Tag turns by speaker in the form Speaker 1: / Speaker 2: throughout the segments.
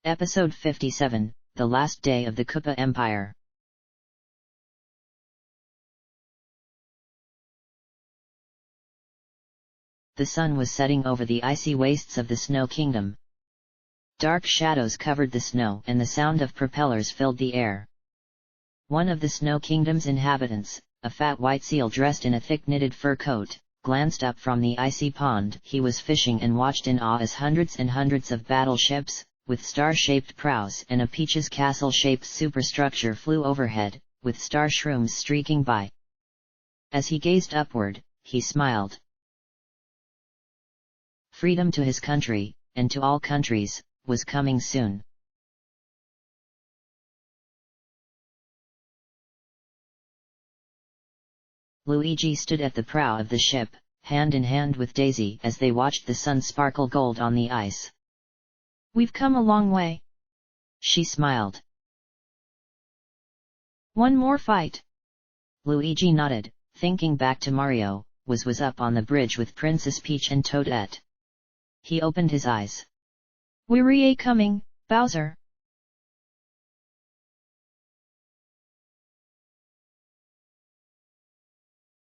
Speaker 1: Episode 57, The Last Day of the Kupa Empire. The sun was setting over the icy wastes of the Snow Kingdom. Dark shadows covered the snow and the sound of propellers filled the air. One of the Snow Kingdom's inhabitants, a fat white seal dressed in a thick knitted fur coat, glanced up from the icy pond he was fishing and watched in awe as hundreds and hundreds of battleships, with star-shaped prows and a peach's castle-shaped superstructure flew overhead, with star shrooms streaking by. As he gazed upward, he smiled. Freedom to his country, and to all countries, was coming soon. Luigi stood at the prow of the ship, hand in hand with Daisy as they watched the sun sparkle gold on the ice.
Speaker 2: "We've come a long way,"
Speaker 1: she smiled.
Speaker 2: "One more fight."
Speaker 1: Luigi nodded, thinking back to Mario, was up on the bridge with Princess Peach and Toadette. He opened his eyes.
Speaker 2: "We're coming, Bowser."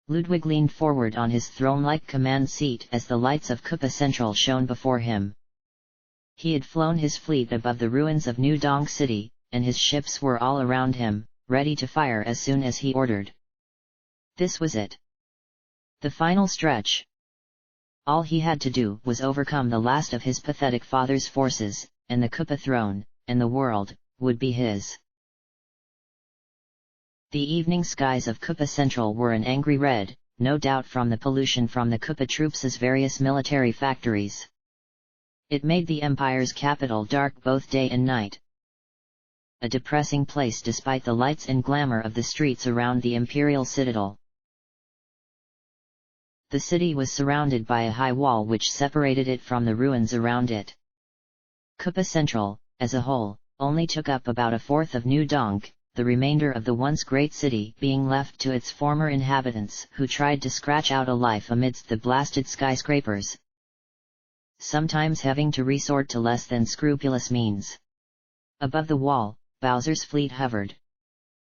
Speaker 1: Ludwig leaned forward on his throne-like command seat as the lights of Kupa Central shone before him. He had flown his fleet above the ruins of New Donk City, and his ships were all around him, ready to fire as soon as he ordered. This was it. The final stretch. All he had to do was overcome the last of his pathetic father's forces, and the Kupa throne, and the world, would be his. The evening skies of Kupa Central were an angry red, no doubt from the pollution from the Kupa troops' various military factories. It made the Empire's capital dark both day and night. A depressing place despite the lights and glamour of the streets around the Imperial Citadel. The city was surrounded by a high wall which separated it from the ruins around it. Kupa Central, as a whole, only took up about a fourth of New Donk, the remainder of the once great city being left to its former inhabitants who tried to scratch out a life amidst the blasted skyscrapers, sometimes having to resort to less than scrupulous means. Above the wall, Bowser's fleet hovered.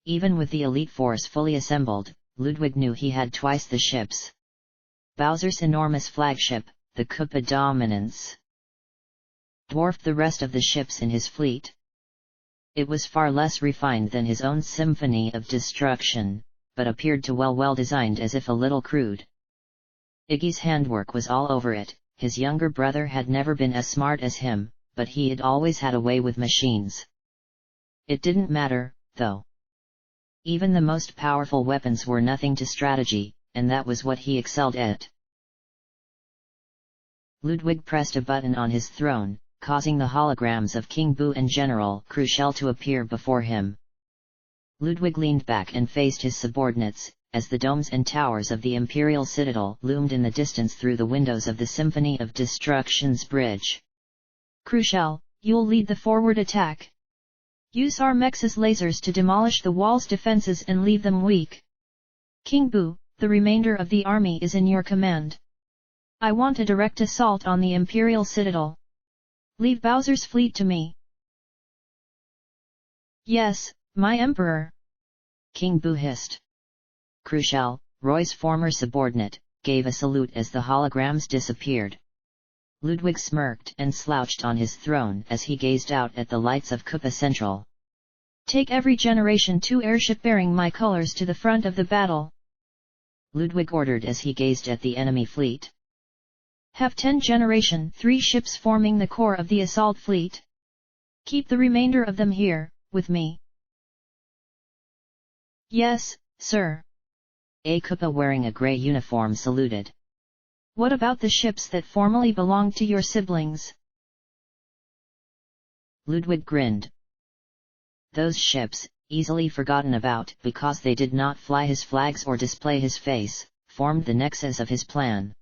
Speaker 1: Even with the elite force fully assembled, Ludwig knew he had twice the ships. Bowser's enormous flagship, the Kupa Dominance, dwarfed the rest of the ships in his fleet. It was far less refined than his own Symphony of Destruction, but appeared to well designed as if a little crude. Iggy's handwork was all over it. His younger brother had never been as smart as him, but he had always had a way with machines. It didn't matter, though. Even the most powerful weapons were nothing to strategy, and that was what he excelled at. Ludwig pressed a button on his throne, causing the holograms of King Boo and General Crucial to appear before him. Ludwig leaned back and faced his subordinates, as the domes and towers of the Imperial Citadel loomed in the distance through the windows of the Symphony of Destruction's bridge.
Speaker 2: "Crucial, you'll lead the forward attack. Use our mech's lasers to demolish the wall's defenses and leave them weak. King Boo, the remainder of the army is in your command. I want a direct assault on the Imperial Citadel. Leave Bowser's fleet to me." "Yes, my Emperor,"
Speaker 1: King Boo hissed. Crucial, Roy's former subordinate, gave a salute as the holograms disappeared. Ludwig smirked and slouched on his throne as he gazed out at the lights of Kupa Central.
Speaker 2: "Take every Generation 2 airship bearing my colors to the front of the battle,"
Speaker 1: Ludwig ordered as he gazed at the enemy fleet.
Speaker 2: "Have 10 Generation 3 ships forming the core of the assault fleet. Keep the remainder of them here, with me." "Yes, sir."
Speaker 1: A Kupa wearing a grey uniform saluted.
Speaker 2: "What about the ships that formerly belonged to your siblings?"
Speaker 1: Ludwig grinned. Those ships, easily forgotten about because they did not fly his flags or display his face, formed the nexus of his plan.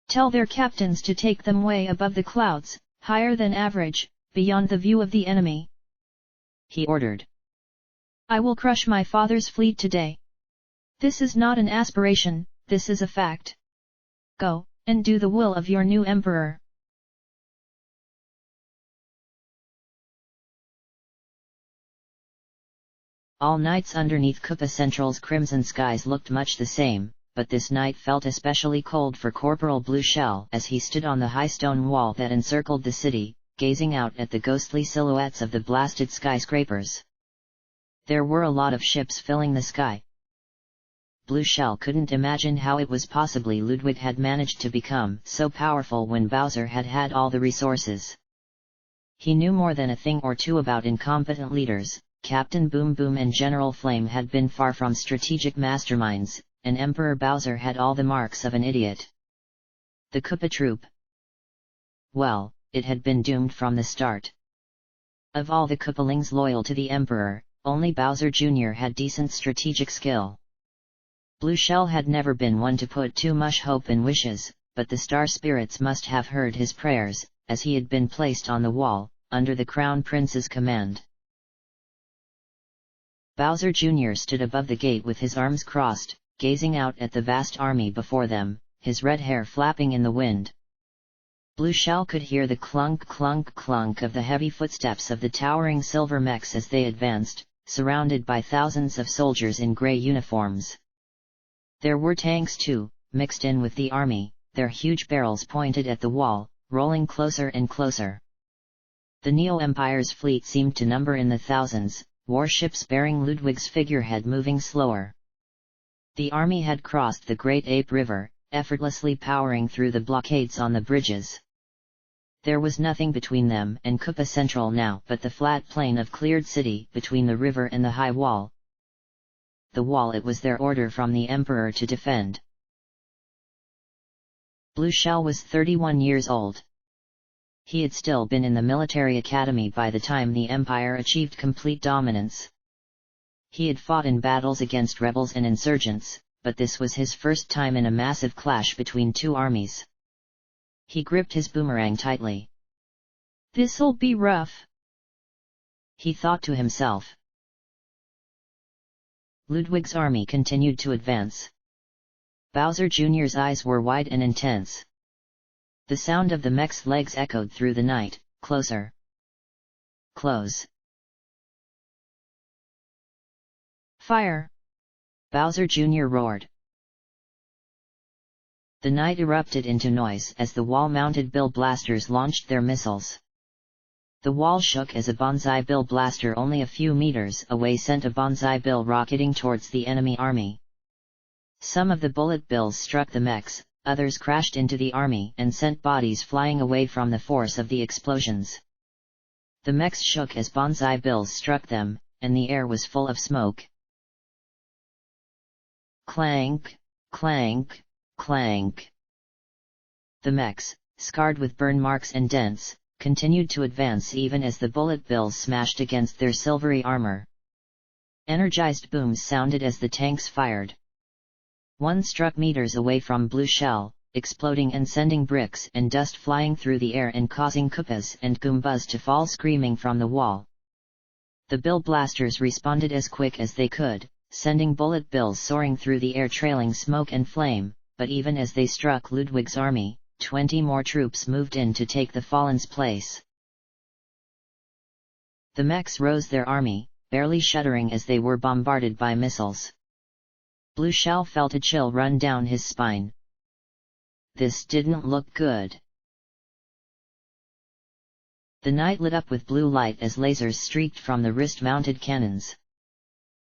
Speaker 2: "Tell their captains to take them way above the clouds, higher than average, beyond the view of the enemy,"
Speaker 1: he ordered.
Speaker 2: "I will crush my father's fleet today. This is not an aspiration, this is a fact. Go, and do the will of your new emperor."
Speaker 1: All nights underneath Koopa Central's crimson skies looked much the same, but this night felt especially cold for Corporal Blue Shell as he stood on the high stone wall that encircled the city, gazing out at the ghostly silhouettes of the blasted skyscrapers. There were a lot of ships filling the sky. Blue Shell couldn't imagine how it was possibly Ludwig had managed to become so powerful when Bowser had had all the resources. He knew more than a thing or two about incompetent leaders. Captain Boom Boom and General Flame had been far from strategic masterminds, and Emperor Bowser had all the marks of an idiot. The Koopa Troop. Well, it had been doomed from the start. Of all the Koopalings loyal to the Emperor, only Bowser Jr. had decent strategic skill. Blue Shell had never been one to put too much hope in wishes, but the star spirits must have heard his prayers, as he had been placed on the wall, under the Crown Prince's command. Bowser Jr. stood above the gate with his arms crossed, gazing out at the vast army before them, his red hair flapping in the wind. Blue Shell could hear the clunk clunk clunk of the heavy footsteps of the towering silver mechs as they advanced, surrounded by thousands of soldiers in grey uniforms. There were tanks too, mixed in with the army, their huge barrels pointed at the wall, rolling closer and closer. The Neo-Empire's fleet seemed to number in the thousands, warships bearing Ludwig's figurehead moving slower. The army had crossed the Great Ape River, effortlessly powering through the blockades on the bridges. There was nothing between them and Koopa Central now but the flat plain of cleared city between the river and the high wall. The wall it was their order from the Emperor to defend. Blue Shell was 31 years old. He had still been in the military academy by the time the Empire achieved complete dominance. He had fought in battles against rebels and insurgents, but this was his first time in a massive clash between two armies. He gripped his boomerang tightly.
Speaker 2: "This'll be rough,"
Speaker 1: he thought to himself. Ludwig's army continued to advance. Bowser Jr.'s eyes were wide and intense. The sound of the mech's legs echoed through the night, closer. Close.
Speaker 2: "Fire!"
Speaker 1: Bowser Jr. roared. The night erupted into noise as the wall-mounted Bill Blasters launched their missiles. The wall shook as a Banzai Bill blaster only a few meters away sent a Banzai Bill rocketing towards the enemy army. Some of the bullet bills struck the mechs, others crashed into the army and sent bodies flying away from the force of the explosions. The mechs shook as Banzai Bills struck them, and the air was full of smoke. Clank, clank, clank. The mechs, scarred with burn marks and dents, continued to advance even as the bullet bills smashed against their silvery armor. Energized booms sounded as the tanks fired. One struck meters away from Blue Shell, exploding and sending bricks and dust flying through the air and causing Koopas and Goombas to fall screaming from the wall. The Bill Blasters responded as quick as they could, sending bullet bills soaring through the air trailing smoke and flame, but even as they struck Ludwig's army, 20 more troops moved in to take the fallen's place. The mechs rose their army, barely shuddering as they were bombarded by missiles. Blue Shell felt a chill run down his spine. This didn't look good. The night lit up with blue light as lasers streaked from the wrist-mounted cannons.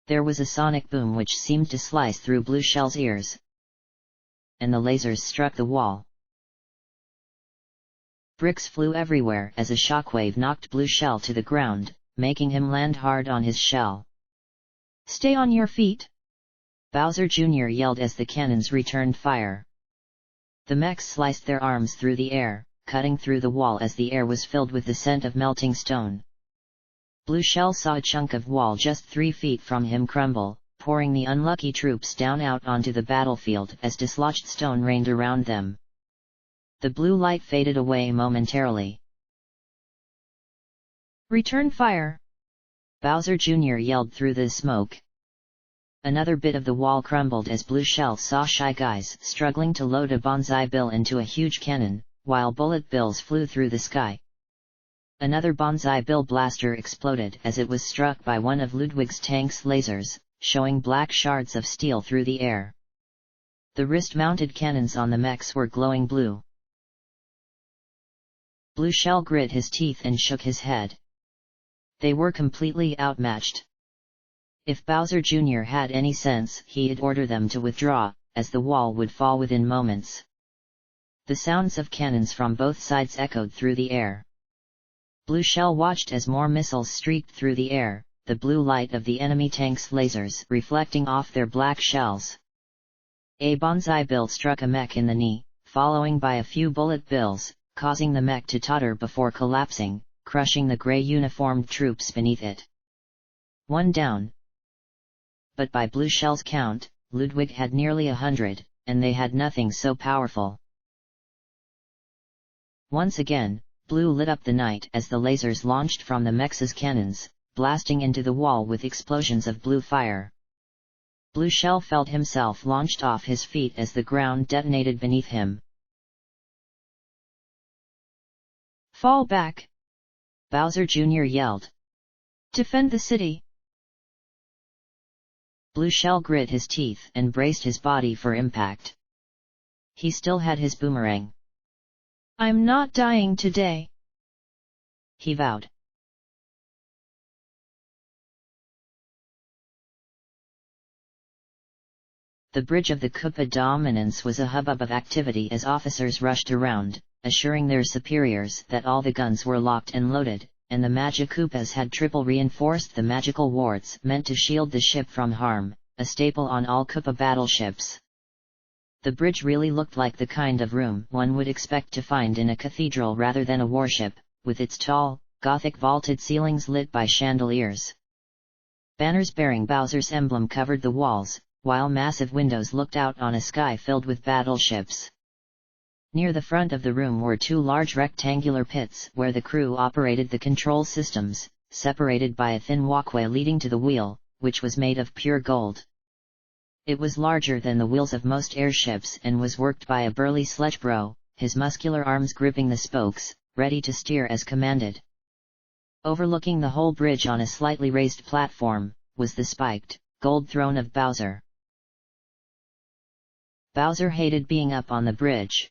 Speaker 1: There was a sonic boom which seemed to slice through Blue Shell's ears. And the lasers struck the wall. Bricks flew everywhere as a shockwave knocked Blue Shell to the ground, making him land hard on his shell.
Speaker 2: "Stay on your feet!"
Speaker 1: Bowser Jr. yelled as the cannons returned fire. The mechs sliced their arms through the air, cutting through the wall as the air was filled with the scent of melting stone. Blue Shell saw a chunk of wall just 3 feet from him crumble, pouring the unlucky troops down out onto the battlefield as dislodged stone rained around them. The blue light faded away momentarily.
Speaker 2: "Return fire!"
Speaker 1: Bowser Jr. yelled through the smoke. Another bit of the wall crumbled as Blue Shell saw Shy Guys struggling to load a Banzai Bill into a huge cannon, while bullet bills flew through the sky. Another Banzai Bill blaster exploded as it was struck by one of Ludwig's tank's lasers, showing black shards of steel through the air. The wrist-mounted cannons on the mechs were glowing blue. Blue Shell grit his teeth and shook his head. They were completely outmatched. If Bowser Jr. had any sense, he'd order them to withdraw, as the wall would fall within moments. The sounds of cannons from both sides echoed through the air. Blue Shell watched as more missiles streaked through the air, the blue light of the enemy tank's lasers reflecting off their black shells. A Banzai Bill struck a mech in the knee, following by a few bullet bills, causing the mech to totter before collapsing, crushing the gray uniformed troops beneath it. One down. But by Blue Shell's count, Ludwig had nearly 100, and they had nothing so powerful. Once again, Blue lit up the night as the lasers launched from the mech's cannons, blasting into the wall with explosions of blue fire. Blue Shell felt himself launched off his feet as the ground detonated beneath him.
Speaker 2: Fall back!
Speaker 1: Bowser Jr. yelled.
Speaker 2: Defend the city!
Speaker 1: Blue Shell grit his teeth and braced his body for impact. He still had his boomerang.
Speaker 2: I'm not dying today,
Speaker 1: he vowed. The bridge of the Koopa Dominance was a hubbub of activity as officers rushed around, assuring their superiors that all the guns were locked and loaded, and the Magic Koopas had triple reinforced the magical wards meant to shield the ship from harm, a staple on all Koopa battleships. The bridge really looked like the kind of room one would expect to find in a cathedral rather than a warship, with its tall, Gothic vaulted ceilings lit by chandeliers. Banners bearing Bowser's emblem covered the walls, while massive windows looked out on a sky filled with battleships. Near the front of the room were two large rectangular pits where the crew operated the control systems, separated by a thin walkway leading to the wheel, which was made of pure gold. It was larger than the wheels of most airships and was worked by a burly sledge bro, his muscular arms gripping the spokes, ready to steer as commanded. Overlooking the whole bridge on a slightly raised platform, was the spiked, gold throne of Bowser. Bowser hated being up on the bridge.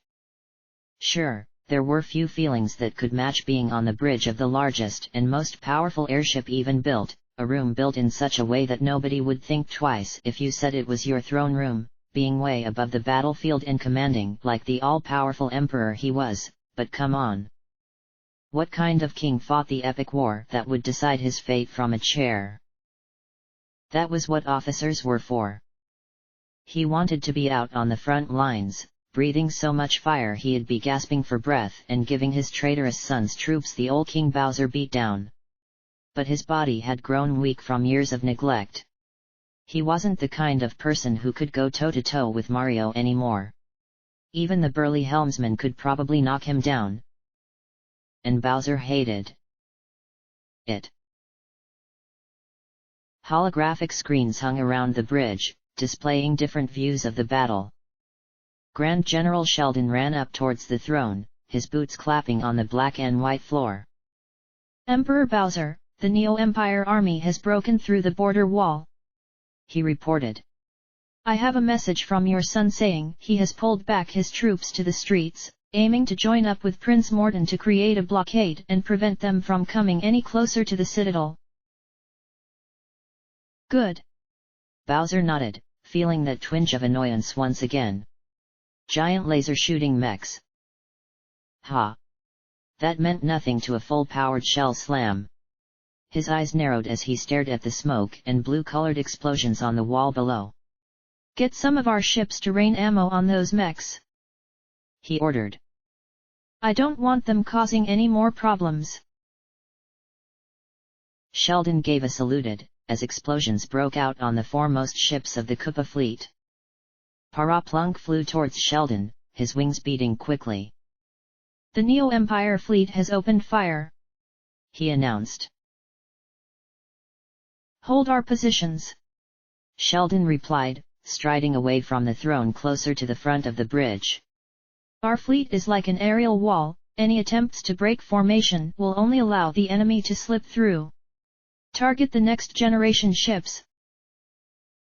Speaker 1: Sure, there were few feelings that could match being on the bridge of the largest and most powerful airship even built, a room built in such a way that nobody would think twice if you said it was your throne room, being way above the battlefield and commanding like the all-powerful emperor he was, but come on. What kind of king fought the epic war that would decide his fate from a chair? That was what officers were for. He wanted to be out on the front lines, breathing so much fire he'd be gasping for breath and giving his traitorous son's troops the old King Bowser beatdown. But his body had grown weak from years of neglect. He wasn't the kind of person who could go toe-to-toe with Mario anymore. Even the burly helmsman could probably knock him down. And Bowser hated it. Holographic screens hung around the bridge, displaying different views of the battle. Grand General Sheldon ran up towards the throne, his boots clapping on the black and white floor.
Speaker 2: Emperor Bowser, the Neo-Empire army has broken through the border wall,
Speaker 1: he reported.
Speaker 2: I have a message from your son saying he has pulled back his troops to the streets, aiming to join up with Prince Morton to create a blockade and prevent them from coming any closer to the citadel.
Speaker 1: Good. Bowser nodded, feeling that twinge of annoyance once again. Giant laser shooting mechs. Ha! That meant nothing to a full-powered shell slam. His eyes narrowed as he stared at the smoke and blue-colored explosions on the wall below.
Speaker 2: Get some of our ships to rain ammo on those mechs,
Speaker 1: he ordered.
Speaker 2: I don't want them causing any more problems.
Speaker 1: Sheldon gave a saluted, as explosions broke out on the foremost ships of the Koopa fleet. Paraplunk flew towards Sheldon, his wings beating quickly.
Speaker 2: The Neo-Empire fleet has opened fire,
Speaker 1: he announced.
Speaker 2: Hold our positions,
Speaker 1: Sheldon replied, striding away from the throne closer to the front of the bridge.
Speaker 2: Our fleet is like an aerial wall, Any attempts to break formation will only allow the enemy to slip through. Target the next generation ships.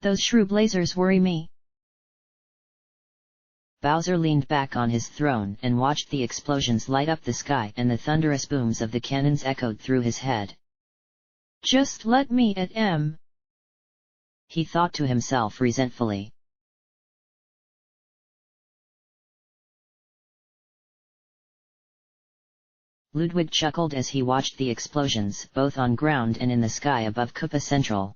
Speaker 2: Those shrewd lasers worry me.
Speaker 1: Bowser leaned back on his throne and watched the explosions light up the sky, and the thunderous booms of the cannons echoed through his head.
Speaker 2: Just let me at 'em,
Speaker 1: he thought to himself resentfully. Ludwig chuckled as he watched the explosions both on ground and in the sky above Koopa Central.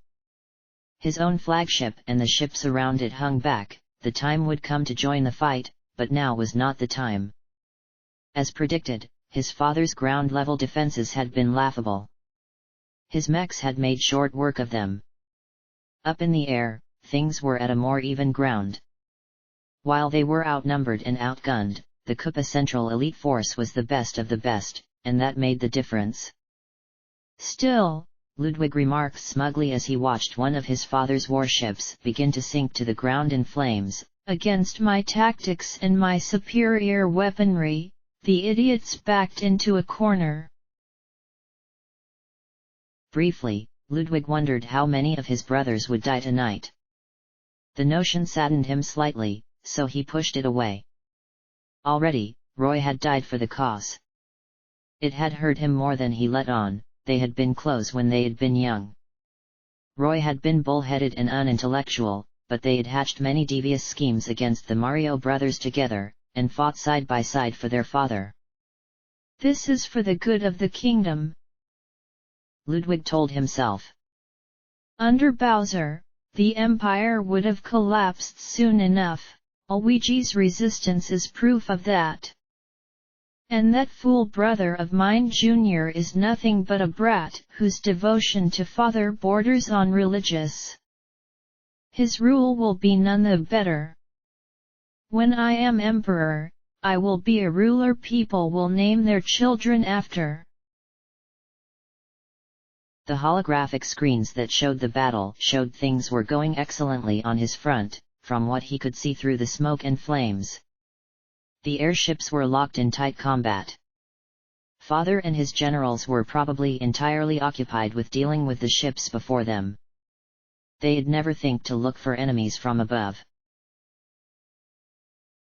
Speaker 1: His own flagship and the ships around it hung back. The time would come to join the fight, but now was not the time. As predicted, his father's ground-level defenses had been laughable. His mechs had made short work of them. Up in the air, things were at a more even ground. While they were outnumbered and outgunned, the Koopa Central elite force was the best of the best, and that made the difference.
Speaker 2: Still,
Speaker 1: Ludwig remarked smugly as he watched one of his father's warships begin to sink to the ground in flames,
Speaker 2: against my tactics and my superior weaponry, the idiots backed into a corner.
Speaker 1: Briefly, Ludwig wondered how many of his brothers would die tonight. The notion saddened him slightly, so he pushed it away. Already, Roy had died for the cause. It had hurt him more than he let on. They had been close when they had been young. Roy had been bull-headed and unintellectual, but they had hatched many devious schemes against the Mario brothers together, and fought side by side for their father.
Speaker 2: This is for the good of the kingdom,
Speaker 1: Ludwig told himself.
Speaker 2: Under Bowser, the Empire would have collapsed soon enough. Luigi's resistance is proof of that. And that fool brother of mine Junior is nothing but a brat whose devotion to father borders on religious. His rule will be none the better. When I am emperor, I will be a ruler people will name their children after.
Speaker 1: The holographic screens that showed the battle showed things were going excellently on his front, from what he could see through the smoke and flames. The airships were locked in tight combat. Father and his generals were probably entirely occupied with dealing with the ships before them. They'd never think to look for enemies from above.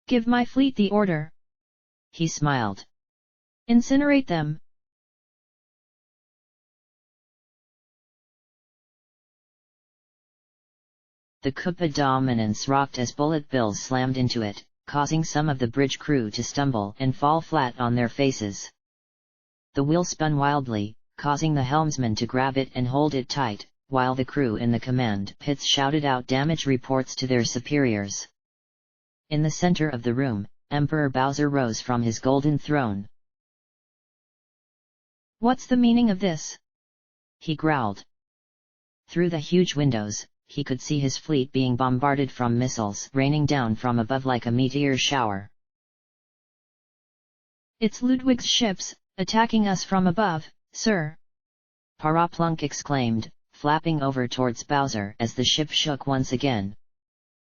Speaker 2: Give my fleet the order.
Speaker 1: He smiled.
Speaker 2: Incinerate them.
Speaker 1: The Koopa Dominance rocked as bullet bills slammed into it, causing some of the bridge crew to stumble and fall flat on their faces. The wheel spun wildly, causing the helmsman to grab it and hold it tight, while the crew in the command pits shouted out damage reports to their superiors. In the center of the room, Emperor Bowser rose from his golden throne.
Speaker 2: What's the meaning of this?
Speaker 1: He growled. Through the huge windows, he could see his fleet being bombarded from missiles raining down from above like a meteor shower.
Speaker 2: It's Ludwig's ships, attacking us from above, sir.
Speaker 1: Paraplunk exclaimed, flapping over towards Bowser as the ship shook once again.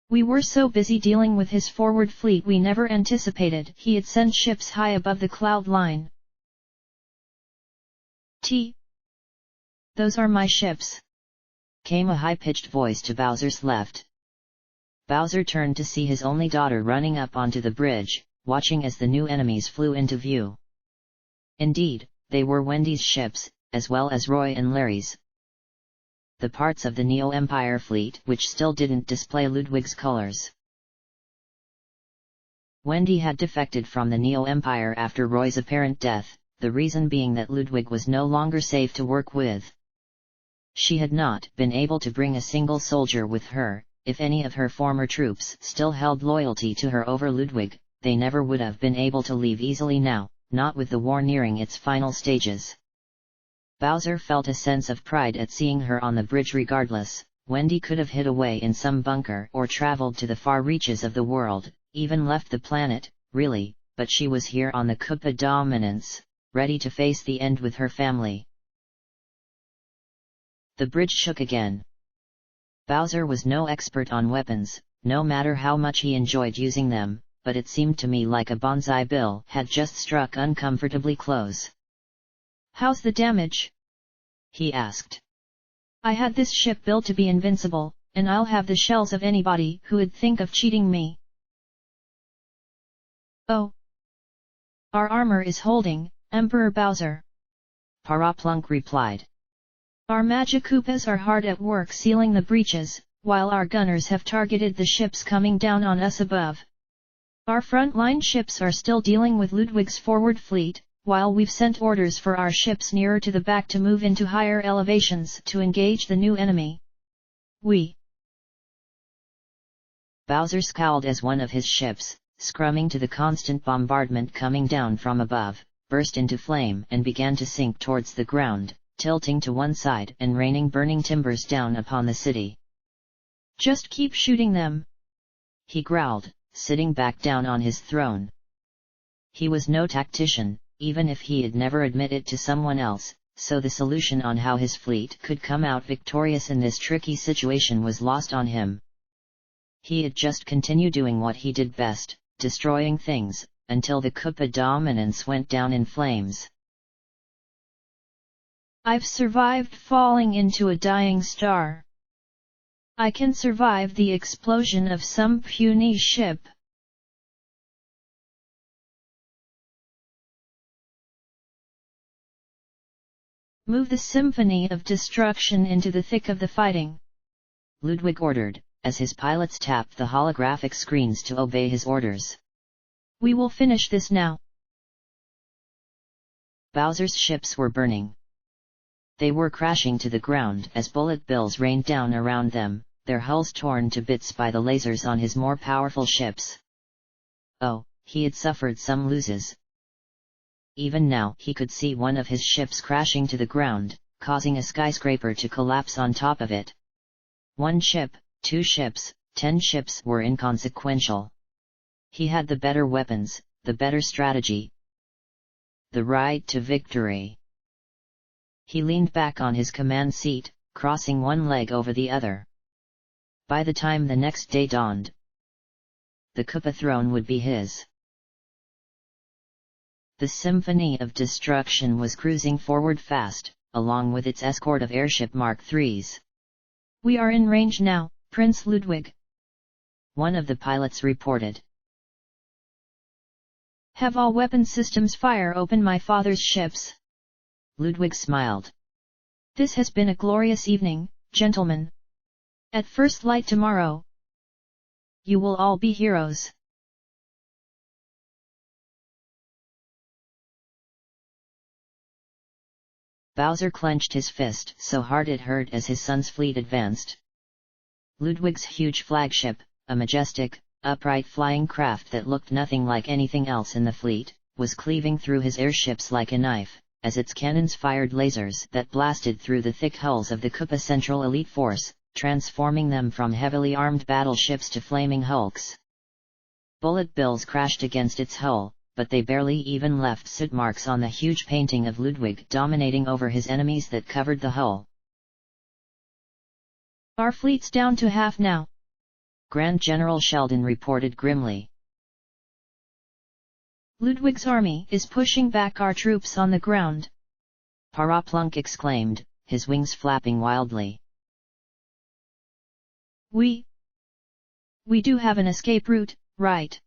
Speaker 2: We were so busy dealing with his forward fleet we never anticipated he had sent ships high above the cloud line. Those are my ships,
Speaker 1: came a high-pitched voice to Bowser's left. Bowser turned to see his only daughter running up onto the bridge, watching as the new enemies flew into view. Indeed, they were Wendy's ships, as well as Roy and Larry's. The parts of the Neo-Empire fleet which still didn't display Ludwig's colors. Wendy had defected from the Neo-Empire after Roy's apparent death, the reason being that Ludwig was no longer safe to work with. She had not been able to bring a single soldier with her. If any of her former troops still held loyalty to her over Ludwig, they never would have been able to leave easily now, not with the war nearing its final stages. Bowser felt a sense of pride at seeing her on the bridge regardless. Wendy could have hid away in some bunker or traveled to the far reaches of the world, even left the planet, really, but she was here on the Koopa Dominance, ready to face the end with her family. The bridge shook again. Bowser was no expert on weapons, no matter how much he enjoyed using them, but it seemed to me like a bonsai bill had just struck uncomfortably close.
Speaker 2: "How's the damage?"
Speaker 1: he asked.
Speaker 2: "I had this ship built to be invincible, and I'll have the shells of anybody who would think of cheating me." "Oh. Our armor is holding, Emperor Bowser,"
Speaker 1: Paraplunk replied.
Speaker 2: "Our Magikoopas are hard at work sealing the breaches, while our gunners have targeted the ships coming down on us above. Our front-line ships are still dealing with Ludwig's forward fleet, while we've sent orders for our ships nearer to the back to move into higher elevations to engage the new enemy.
Speaker 1: Bowser scowled as one of his ships, scrumming to the constant bombardment coming down from above, burst into flame and began to sink towards the ground, tilting to one side and raining burning timbers down upon the city.
Speaker 2: "Just keep shooting them,"
Speaker 1: he growled, sitting back down on his throne. He was no tactician, even if he had never admitted it to someone else, so the solution on how his fleet could come out victorious in this tricky situation was lost on him. He had just continued doing what he did best, destroying things, until the Koopa dominance went down in flames.
Speaker 2: "I've survived falling into a dying star. I can survive the explosion of some puny ship." "Move the symphony of destruction into the thick of the fighting,"
Speaker 1: Ludwig ordered, as his pilots tapped the holographic screens to obey his orders.
Speaker 2: "We will finish this now."
Speaker 1: Bowser's ships were burning. They were crashing to the ground as bullet bills rained down around them, their hulls torn to bits by the lasers on his more powerful ships. Oh, he had suffered some losses. Even now he could see one of his ships crashing to the ground, causing a skyscraper to collapse on top of it. 1 ship, 2 ships, 10 ships were inconsequential. He had the better weapons, the better strategy. The right to victory. He leaned back on his command seat, crossing one leg over the other. By the time the next day dawned, the Koopa throne would be his. The Symphony of Destruction was cruising forward fast, along with its escort of airship Mark IIIs.
Speaker 2: "We are in range now, Prince Ludwig,"
Speaker 1: one of the pilots reported.
Speaker 2: "Have all weapon systems fire open my father's ships."
Speaker 1: Ludwig smiled.
Speaker 2: "This has been a glorious evening, gentlemen. At first light tomorrow, you will all be heroes."
Speaker 1: Bowser clenched his fist so hard it hurt as his son's fleet advanced. Ludwig's huge flagship, a majestic, upright flying craft that looked nothing like anything else in the fleet, was cleaving through his airships like a knife, as its cannons fired lasers that blasted through the thick hulls of the Koopa Central Elite Force, transforming them from heavily armed battleships to flaming hulks. Bullet bills crashed against its hull, but they barely even left soot marks on the huge painting of Ludwig dominating over his enemies that covered the hull.
Speaker 2: "Our fleet's down to half now,"
Speaker 1: Grand General Sheldon reported grimly.
Speaker 2: "Ludwig's army is pushing back our troops on the ground,"
Speaker 1: Paraplunk exclaimed, his wings flapping wildly.
Speaker 2: We do have an escape route, right?"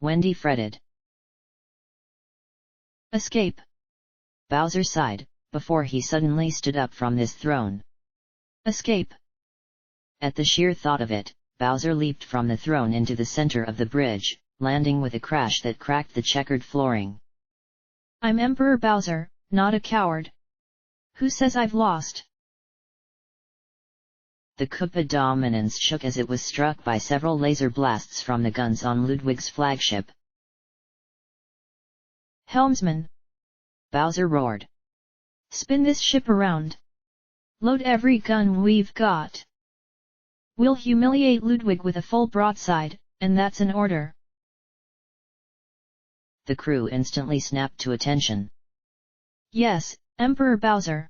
Speaker 1: Wendy fretted.
Speaker 2: "Escape?"
Speaker 1: Bowser sighed, before he suddenly stood up from his throne.
Speaker 2: "Escape?"
Speaker 1: At the sheer thought of it, Bowser leaped from the throne into the center of the bridge, landing with a crash that cracked the checkered flooring.
Speaker 2: "I'm Emperor Bowser, not a coward. Who says I've lost?"
Speaker 1: The Koopa dominance shook as it was struck by several laser blasts from the guns on Ludwig's flagship.
Speaker 2: "Helmsman!"
Speaker 1: Bowser roared.
Speaker 2: "Spin this ship around. Load every gun we've got. We'll humiliate Ludwig with a full broadside, and that's an order."
Speaker 1: The crew instantly snapped to attention.
Speaker 2: "Yes, Emperor Bowser!"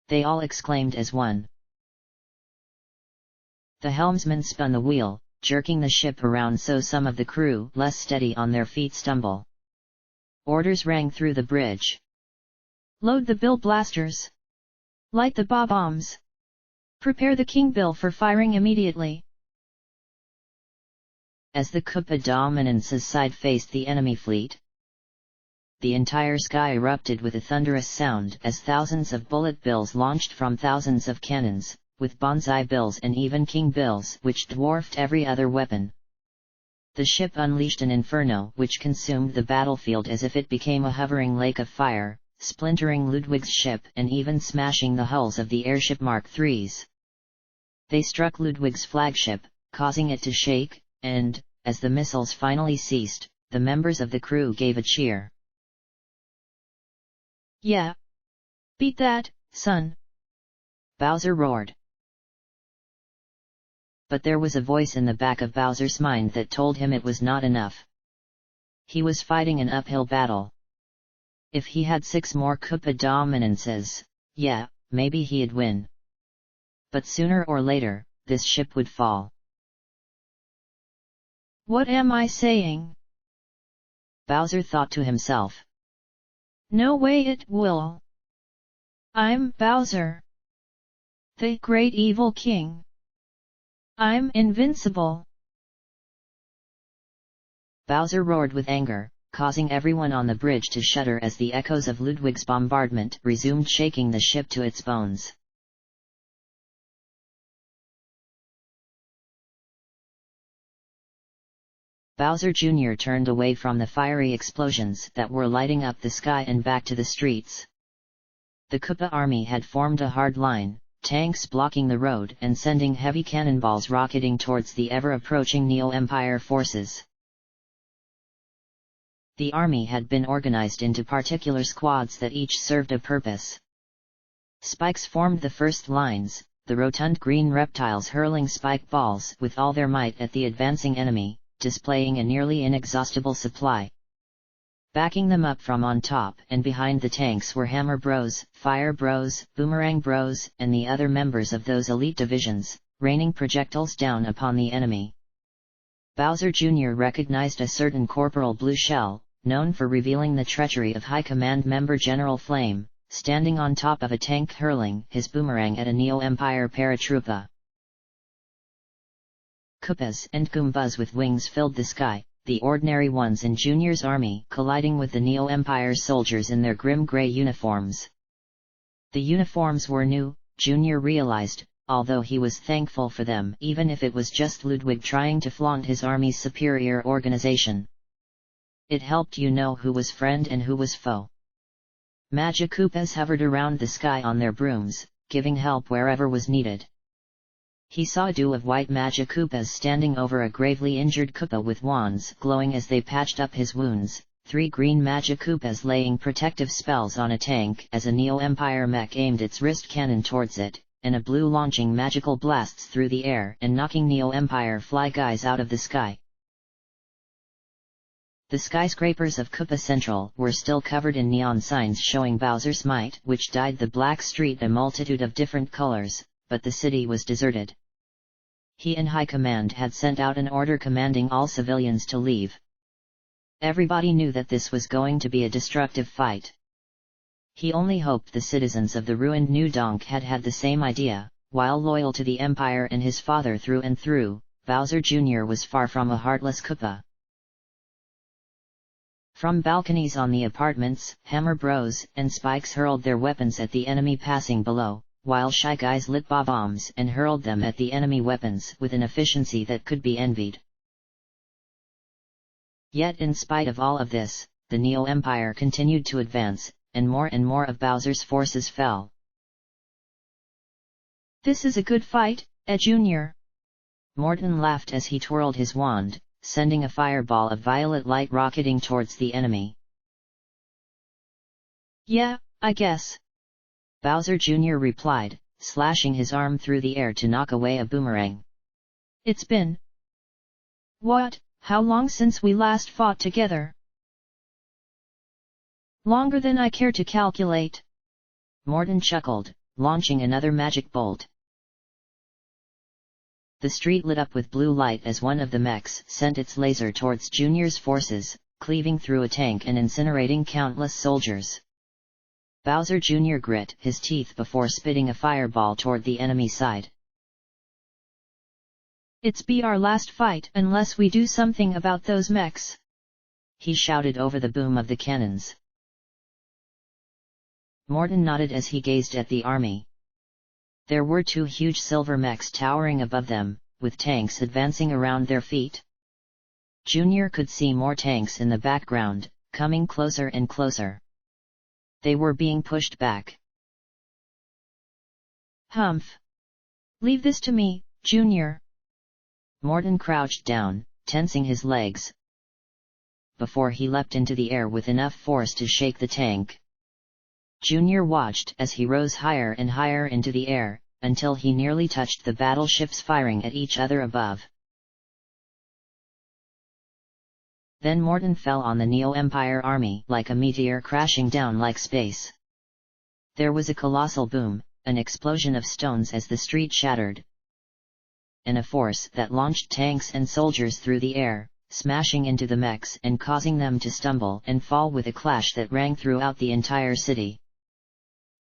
Speaker 1: they all exclaimed as one. The helmsman spun the wheel, jerking the ship around so some of the crew less steady on their feet stumble. Orders rang through the bridge.
Speaker 2: Load the bill blasters. Light the bombs. Prepare the king bill for firing immediately.
Speaker 1: As the Kupa Dominance's side faced the enemy fleet, the entire sky erupted with a thunderous sound as thousands of bullet bills launched from thousands of cannons, with banzai bills and even king bills which dwarfed every other weapon. The ship unleashed an inferno which consumed the battlefield as if it became a hovering lake of fire, splintering Ludwig's ship and even smashing the hulls of the airship Mark III's. They struck Ludwig's flagship, causing it to shake, and, as the missiles finally ceased, the members of the crew gave a cheer.
Speaker 2: Yeah! Beat that, son!
Speaker 1: Bowser roared. But there was a voice in the back of Bowser's mind that told him it was not enough. He was fighting an uphill battle. If he had 6 more Kupa Dominances, yeah, maybe he'd win. But sooner or later, this ship would fall.
Speaker 2: What am I saying?
Speaker 1: Bowser thought to himself.
Speaker 2: No way it will. I'm Bowser, the great evil king. I'm invincible.
Speaker 1: Bowser roared with anger, causing everyone on the bridge to shudder as the echoes of Ludwig's bombardment resumed shaking the ship to its bones. Bowser Jr. turned away from the fiery explosions that were lighting up the sky and back to the streets. The Kupa army had formed a hard line, tanks blocking the road and sending heavy cannonballs rocketing towards the ever-approaching Neo-Empire forces. The army had been organized into particular squads that each served a purpose. Spikes formed the first lines, the rotund green reptiles hurling spike balls with all their might at the advancing enemy, displaying a nearly inexhaustible supply. Backing them up from on top and behind the tanks were Hammer Bros, Fire Bros, Boomerang Bros, and the other members of those elite divisions, raining projectiles down upon the enemy. Bowser Jr. recognized a certain Corporal Blue Shell, known for revealing the treachery of High Command member General Flame, standing on top of a tank hurling his boomerang at a Neo-Empire paratroopa. Koopas and Goombas with wings filled the sky, the ordinary ones in Junior's army colliding with the Neo-Empire's soldiers in their grim grey uniforms. The uniforms were new, Junior realized, although he was thankful for them even if it was just Ludwig trying to flaunt his army's superior organization. It helped you know who was friend and who was foe. Magikoopas hovered around the sky on their brooms, giving help wherever was needed. He saw a duo of white Magikoopas standing over a gravely injured Koopa with wands glowing as they patched up his wounds, 3 green Magikoopas laying protective spells on a tank as a Neo-Empire mech aimed its wrist cannon towards it, and a blue launching magical blasts through the air and knocking Neo-Empire fly guys out of the sky. The skyscrapers of Koopa Central were still covered in neon signs showing Bowser's might, which dyed the black street a multitude of different colors, but the city was deserted. He and High Command had sent out an order commanding all civilians to leave. Everybody knew that this was going to be a destructive fight. He only hoped the citizens of the ruined New Donk had had the same idea. While loyal to the Empire and his father through and through, Bowser Jr. was far from a heartless Koopa. From balconies on the apartments, Hammer Bros and Spikes hurled their weapons at the enemy passing below, while Shy Guys lit bombs and hurled them at the enemy weapons with an efficiency that could be envied. Yet in spite of all of this, the Neo-Empire continued to advance, and more of Bowser's forces fell.
Speaker 2: This is a good fight, Junior.
Speaker 1: Morton laughed as he twirled his wand, sending a fireball of violet light rocketing towards the enemy.
Speaker 2: Yeah, I guess.
Speaker 1: Bowser Jr. replied, slashing his arm through the air to knock away a boomerang.
Speaker 2: It's been... how long since we last fought together? Longer than I care to calculate.
Speaker 1: Morton chuckled, launching another magic bolt. The street lit up with blue light as one of the mechs sent its laser towards Junior's forces, cleaving through a tank and incinerating countless soldiers. Bowser Jr. grit his teeth before spitting a fireball toward the enemy side.
Speaker 2: "It's be our last fight unless we do something about those mechs,"
Speaker 1: he shouted over the boom of the cannons. Morton nodded as he gazed at the army. There were 2 huge silver mechs towering above them, with tanks advancing around their feet. Junior could see more tanks in the background, coming closer and closer. They were being pushed back.
Speaker 2: "Humph! Leave this to me, Junior."
Speaker 1: Morton crouched down, tensing his legs, before he leapt into the air with enough force to shake the tank. Junior watched as he rose higher and higher into the air, until he nearly touched the battleships firing at each other above. Then Morton fell on the Neo-Empire army like a meteor crashing down like space. There was a colossal boom, an explosion of stones as the street shattered, and a force that launched tanks and soldiers through the air, smashing into the mechs and causing them to stumble and fall with a clash that rang throughout the entire city.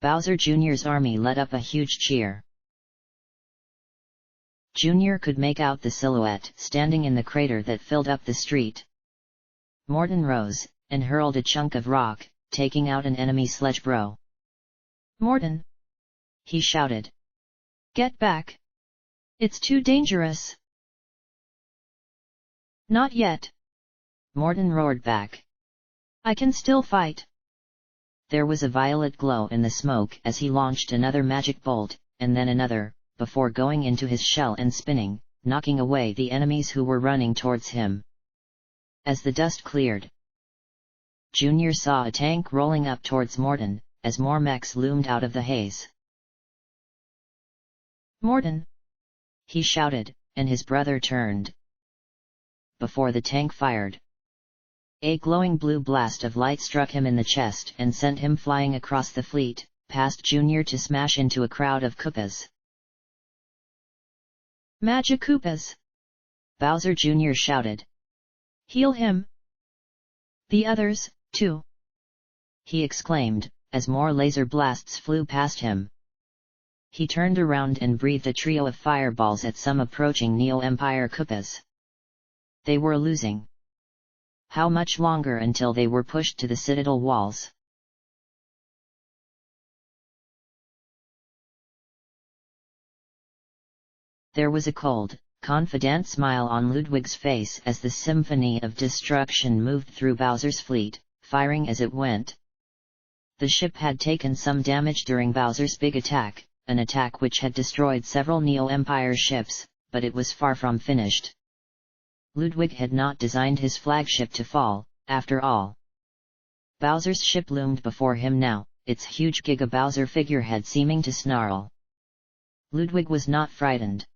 Speaker 1: Bowser Jr.'s army let up a huge cheer. Junior could make out the silhouette standing in the crater that filled up the street. Morton rose, and hurled a chunk of rock, taking out an enemy sledge bro.
Speaker 2: "Morton!"
Speaker 1: he shouted.
Speaker 2: "Get back! It's too dangerous!" "Not yet!"
Speaker 1: Morton roared back.
Speaker 2: "I can still fight!"
Speaker 1: There was a violet glow in the smoke as he launched another magic bolt, and then another, before going into his shell and spinning, knocking away the enemies who were running towards him. As the dust cleared, Junior saw a tank rolling up towards Morton, as more mechs loomed out of the haze.
Speaker 2: "Morton!"
Speaker 1: he shouted, and his brother turned. Before the tank fired, a glowing blue blast of light struck him in the chest and sent him flying across the fleet, past Junior to smash into a crowd of Koopas.
Speaker 2: "Magic Koopas!"
Speaker 1: Bowser Jr. shouted.
Speaker 2: "Heal him!" "The others, too!"
Speaker 1: he exclaimed, as more laser blasts flew past him. He turned around and breathed a trio of fireballs at some approaching Neo-Empire Koopas. They were losing. How much longer until they were pushed to the citadel walls? There was a cold, confident smile on Ludwig's face as the symphony of destruction moved through Bowser's fleet, firing as it went. The ship had taken some damage during Bowser's big attack, an attack which had destroyed several Neo-Empire ships, but it was far from finished. Ludwig had not designed his flagship to fall, after all. Bowser's ship loomed before him now, its huge Giga Bowser figurehead seeming to snarl. Ludwig was not frightened.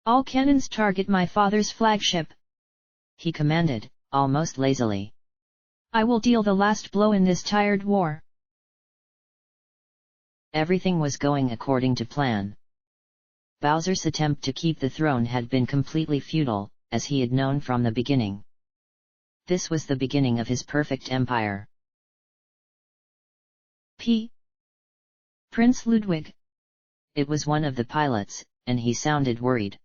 Speaker 2: "All cannons target my father's flagship,"
Speaker 1: he commanded, almost lazily.
Speaker 2: "I will deal the last blow in this tired war."
Speaker 1: Everything was going according to plan. Bowser's attempt to keep the throne had been completely futile, as he had known from the beginning. This was the beginning of his perfect empire.
Speaker 2: Prince Ludwig.
Speaker 1: It was one of the pilots, and he sounded worried.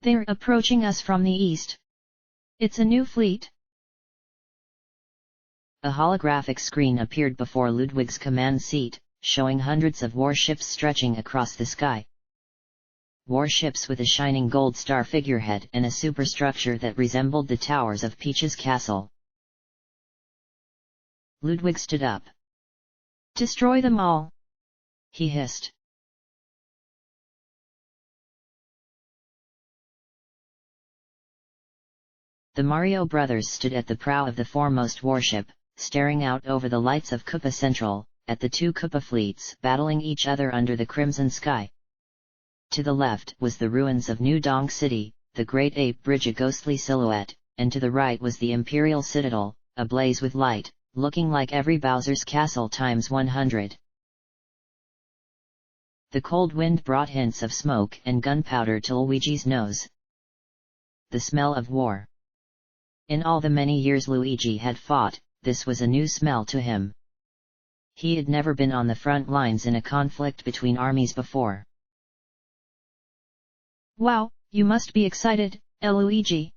Speaker 2: They're approaching us from the east. It's a new fleet."
Speaker 1: A holographic screen appeared before Ludwig's command seat, showing hundreds of warships stretching across the sky. Warships with a shining gold star figurehead and a superstructure that resembled the towers of Peach's castle. Ludwig stood up.
Speaker 2: "Destroy them all!"
Speaker 1: he hissed. The Mario brothers stood at the prow of the foremost warship, staring out over the lights of Koopa Central, at the 2 Koopa fleets battling each other under the crimson sky. To the left was the ruins of New Donk City, the Great Ape Bridge a ghostly silhouette, and to the right was the Imperial Citadel, ablaze with light, looking like every Bowser's castle times 100. The cold wind brought hints of smoke and gunpowder to Luigi's nose. The smell of war. In all the many years Luigi had fought, this was a new smell to him. He had never been on the front lines in a conflict between armies before.
Speaker 2: Wow, you must be excited, Luigi.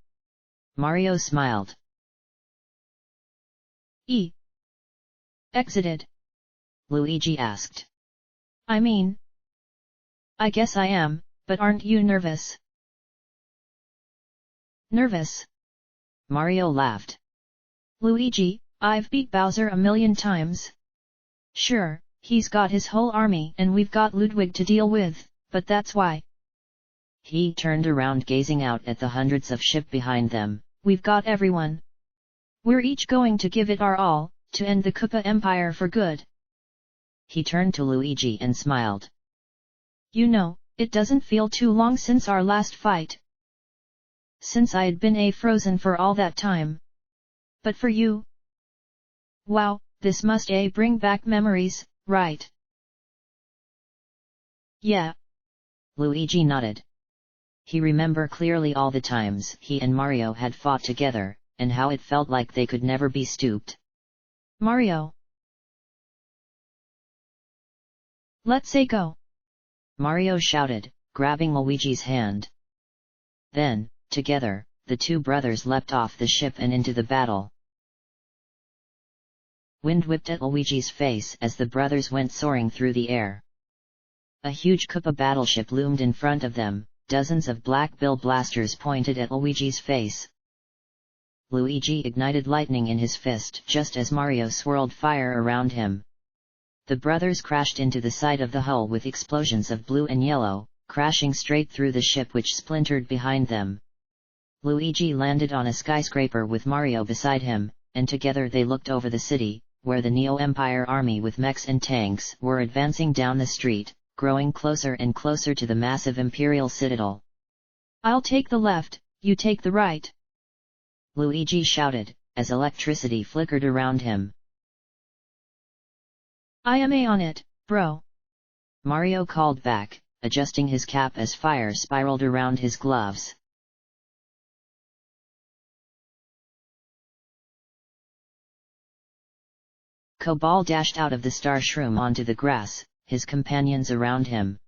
Speaker 1: Mario smiled.
Speaker 2: Exited?
Speaker 1: Luigi asked.
Speaker 2: I guess I am, but aren't you nervous? Nervous?
Speaker 1: Mario laughed.
Speaker 2: Luigi, I've beat Bowser a million times. Sure, he's got his whole army and we've got Ludwig to deal with, but that's why.
Speaker 1: He turned around gazing out at the hundreds of ships behind them.
Speaker 2: We've got everyone. We're each going to give it our all, to end the Koopa Empire for good.
Speaker 1: He turned to Luigi and smiled.
Speaker 2: You know, it doesn't feel too long since our last fight. Since I'd been frozen for all that time. But for you? Wow, this must bring back memories, right? Yeah.
Speaker 1: Luigi nodded. He remembered clearly all the times he and Mario had fought together, and how it felt like they could never be stopped.
Speaker 2: Mario. Let's go.
Speaker 1: Mario shouted, grabbing Luigi's hand. Then, together, the two brothers leapt off the ship and into the battle. Wind whipped at Luigi's face as the brothers went soaring through the air. A huge Koopa battleship loomed in front of them, dozens of black bill blasters pointed at Luigi's face. Luigi ignited lightning in his fist just as Mario swirled fire around him. The brothers crashed into the side of the hull with explosions of blue and yellow, crashing straight through the ship which splintered behind them. Luigi landed on a skyscraper with Mario beside him, and together they looked over the city, where the Neo-Empire army with mechs and tanks were advancing down the street, growing closer and closer to the massive Imperial citadel.
Speaker 2: I'll take the left, you take the right.
Speaker 1: Luigi shouted, as electricity flickered around him.
Speaker 2: I am on it, bro.
Speaker 1: Mario called back, adjusting his cap as fire spiraled around his gloves. Cobal dashed out of the star shroom onto the grass, his companions around him.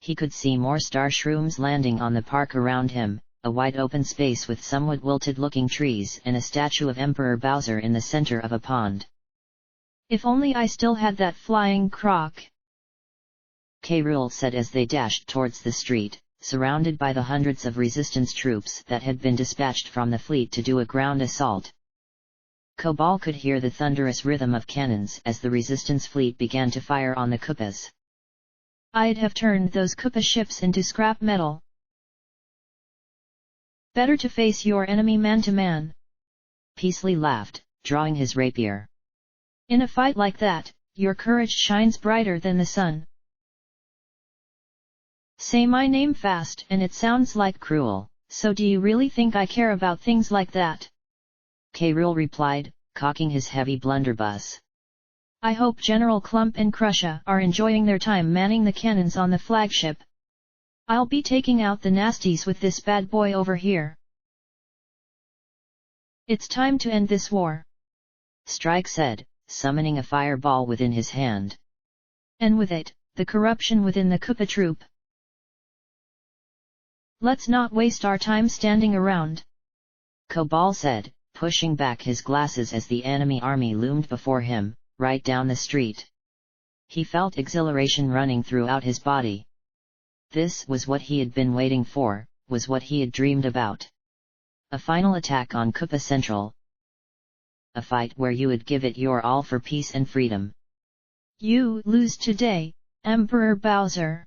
Speaker 1: He could see more star shrooms landing on the park around him, a wide open space with somewhat wilted-looking trees and a statue of Emperor Bowser in the center of a pond.
Speaker 2: If only I still had that flying croc.
Speaker 1: K. Rool said as they dashed towards the street, surrounded by the hundreds of resistance troops that had been dispatched from the fleet to do a ground assault. Cobal could hear the thunderous rhythm of cannons as the resistance fleet began to fire on the Koopas.
Speaker 2: I'd have turned those Koopa ships into scrap metal. Better to face your enemy man-to-man.
Speaker 1: Peasley laughed, drawing his rapier.
Speaker 2: In a fight like that, your courage shines brighter than the sun. Say my name fast and it sounds like cruel, so do you really think I care about things like that?
Speaker 1: K. Rool replied, cocking his heavy blunderbuss.
Speaker 2: I hope General Clump and Crusha are enjoying their time manning the cannons on the flagship. I'll be taking out the nasties with this bad boy over here. It's time to end this war.
Speaker 1: Strike said, summoning a fireball within his hand.
Speaker 2: And with it, the corruption within the Koopa troop. Let's not waste our time standing around.
Speaker 1: Cobal said, pushing back his glasses as the enemy army loomed before him, right down the street. He felt exhilaration running throughout his body. This was what he had been waiting for, was what he had dreamed about. A final attack on Koopa Central. A fight where you would give it your all for peace and freedom.
Speaker 2: You lose today, Emperor Bowser.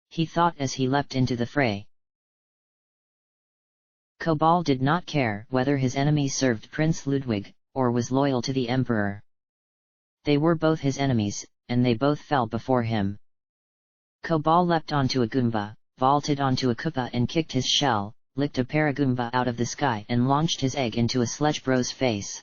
Speaker 1: He thought as he leapt into the fray. Cobal did not care whether his enemy served Prince Ludwig, or was loyal to the Emperor. They were both his enemies, and they both fell before him. Cobal leapt onto a Goomba, vaulted onto a Koopa and kicked his shell, licked a Paragoomba out of the sky and launched his egg into a Sledge Bro's face.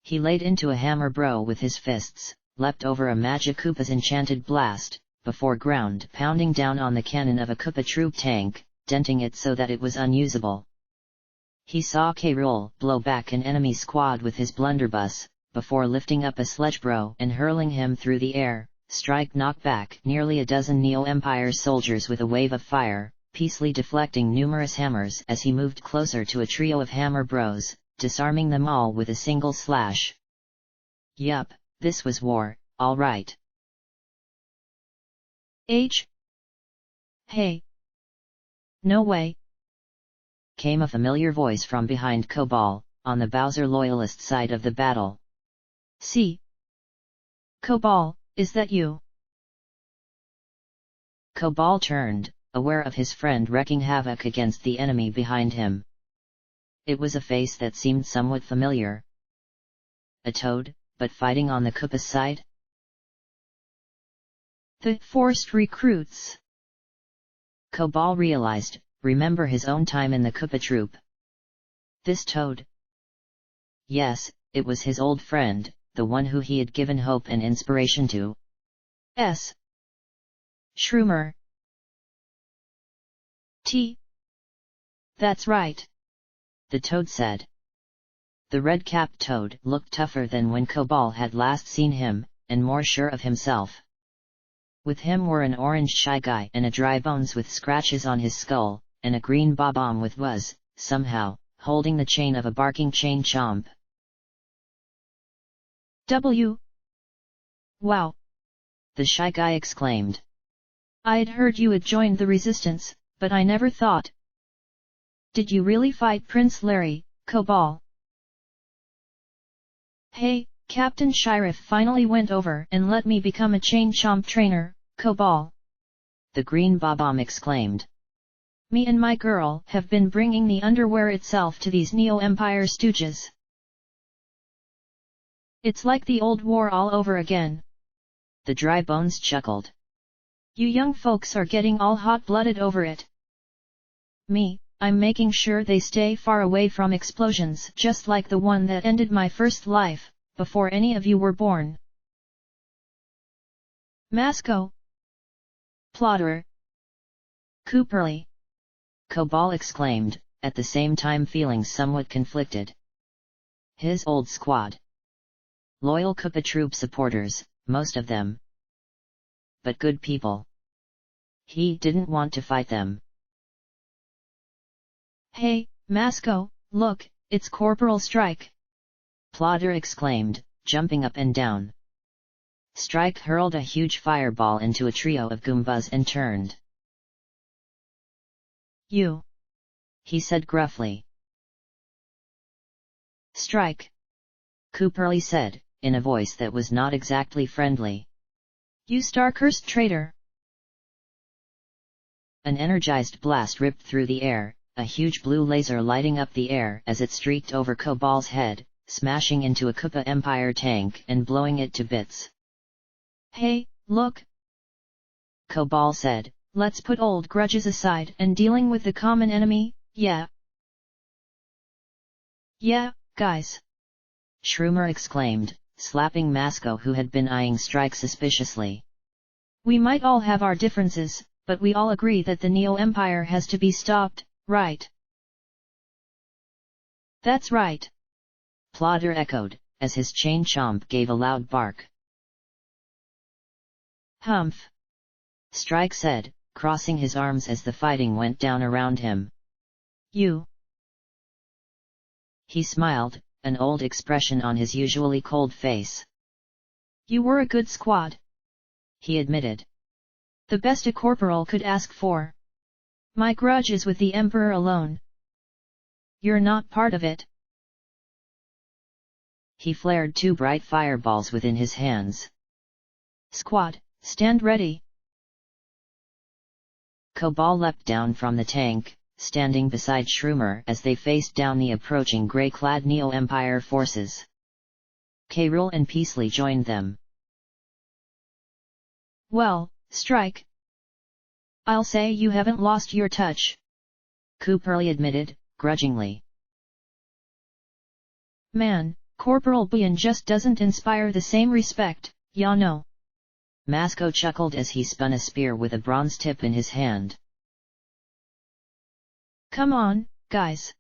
Speaker 1: He laid into a Hammer Bro with his fists, leapt over a magic Koopa's enchanted blast, before ground pounding down on the cannon of a Koopa troop tank, denting it so that it was unusable. He saw K. Rool blow back an enemy squad with his blunderbuss, before lifting up a sledgebro and hurling him through the air. Strike knocked back nearly a dozen Neo-Empire soldiers with a wave of fire, peacefully deflecting numerous hammers as he moved closer to a trio of hammer bros, disarming them all with a single slash. Yup, this was war, all right.
Speaker 2: Hey! No way!
Speaker 1: Came a familiar voice from behind Cobal, on the Bowser loyalist side of the battle.
Speaker 2: See? Cobal, is that you?
Speaker 1: Cobal turned, aware of his friend wreaking havoc against the enemy behind him. It was a face that seemed somewhat familiar. A Toad, but fighting on the Koopa's side?
Speaker 2: The forced recruits.
Speaker 1: Cobal realized, remember his own time in the Koopa troop. This Toad? Yes, it was his old friend, the one who he had given hope and inspiration to.
Speaker 2: Shroomer. That's right.
Speaker 1: The Toad said. The red-capped Toad looked tougher than when Cobal had last seen him, and more sure of himself. With him were an orange Shy Guy and a Dry Bones with scratches on his skull, and a green Bob-omb with was, somehow, holding the chain of a barking chain chomp.
Speaker 2: Wow!
Speaker 1: The Shy Guy exclaimed.
Speaker 2: I'd heard you had joined the resistance, but I never thought. Did you really fight Prince Larry, Cobal? Hey, Captain Sheriff finally went over and let me become a chain chomp trainer, Cobal.
Speaker 1: The green Bob-omb exclaimed.
Speaker 2: Me and my girl have been bringing the underwear itself to these Neo-Empire stooges. It's like the old war all over again.
Speaker 1: The Dry Bones chuckled.
Speaker 2: You young folks are getting all hot-blooded over it. Me, I'm making sure they stay far away from explosions just like the one that ended my first life, before any of you were born. Masco! Plotter!
Speaker 1: Cooperly! Cobal exclaimed, at the same time feeling somewhat conflicted. His old squad. Loyal Koopa troop supporters, most of them. But good people. He didn't want to fight them.
Speaker 2: Hey, Masco, look, it's Corporal Strike!
Speaker 1: Plotter exclaimed, jumping up and down. Strike hurled a huge fireball into a trio of Goombas and turned.
Speaker 2: You!
Speaker 1: He said gruffly.
Speaker 2: Strike!
Speaker 1: Cooperly said, in a voice that was not exactly friendly.
Speaker 2: You star-cursed traitor!
Speaker 1: An energized blast ripped through the air, a huge blue laser lighting up the air as it streaked over Cobal's head, smashing into a Koopa Empire tank and blowing it to bits.
Speaker 2: Hey, look!
Speaker 1: Cobal said,
Speaker 2: let's put old grudges aside and dealing with the common enemy, yeah. Yeah, guys!
Speaker 1: Shroomer exclaimed, slapping Masco who had been eyeing Strike suspiciously.
Speaker 2: We might all have our differences, but we all agree that the Neo-Empire has to be stopped, right? That's right!
Speaker 1: Plotter echoed, as his chain chomp gave a loud bark.
Speaker 2: Humph!
Speaker 1: Strike said, crossing his arms as the fighting went down around him.
Speaker 2: You!
Speaker 1: He smiled, an old expression on his usually cold face.
Speaker 2: You were a good squad.
Speaker 1: He admitted.
Speaker 2: The best a corporal could ask for. My grudge is with the Emperor alone. You're not part of it.
Speaker 1: He flared two bright fireballs within his hands.
Speaker 2: Squad, stand ready.
Speaker 1: Cobal leapt down from the tank, standing beside Shroomer as they faced down the approaching grey-clad Neo-Empire forces. K. Rool and Peasley joined them.
Speaker 2: Well, Strike. I'll say you haven't lost your touch.
Speaker 1: Cooperly admitted, grudgingly.
Speaker 2: Man, Corporal Buyan just doesn't inspire the same respect, ya no.
Speaker 1: Masco chuckled as he spun a spear with a bronze tip in his hand.
Speaker 2: Come on, guys.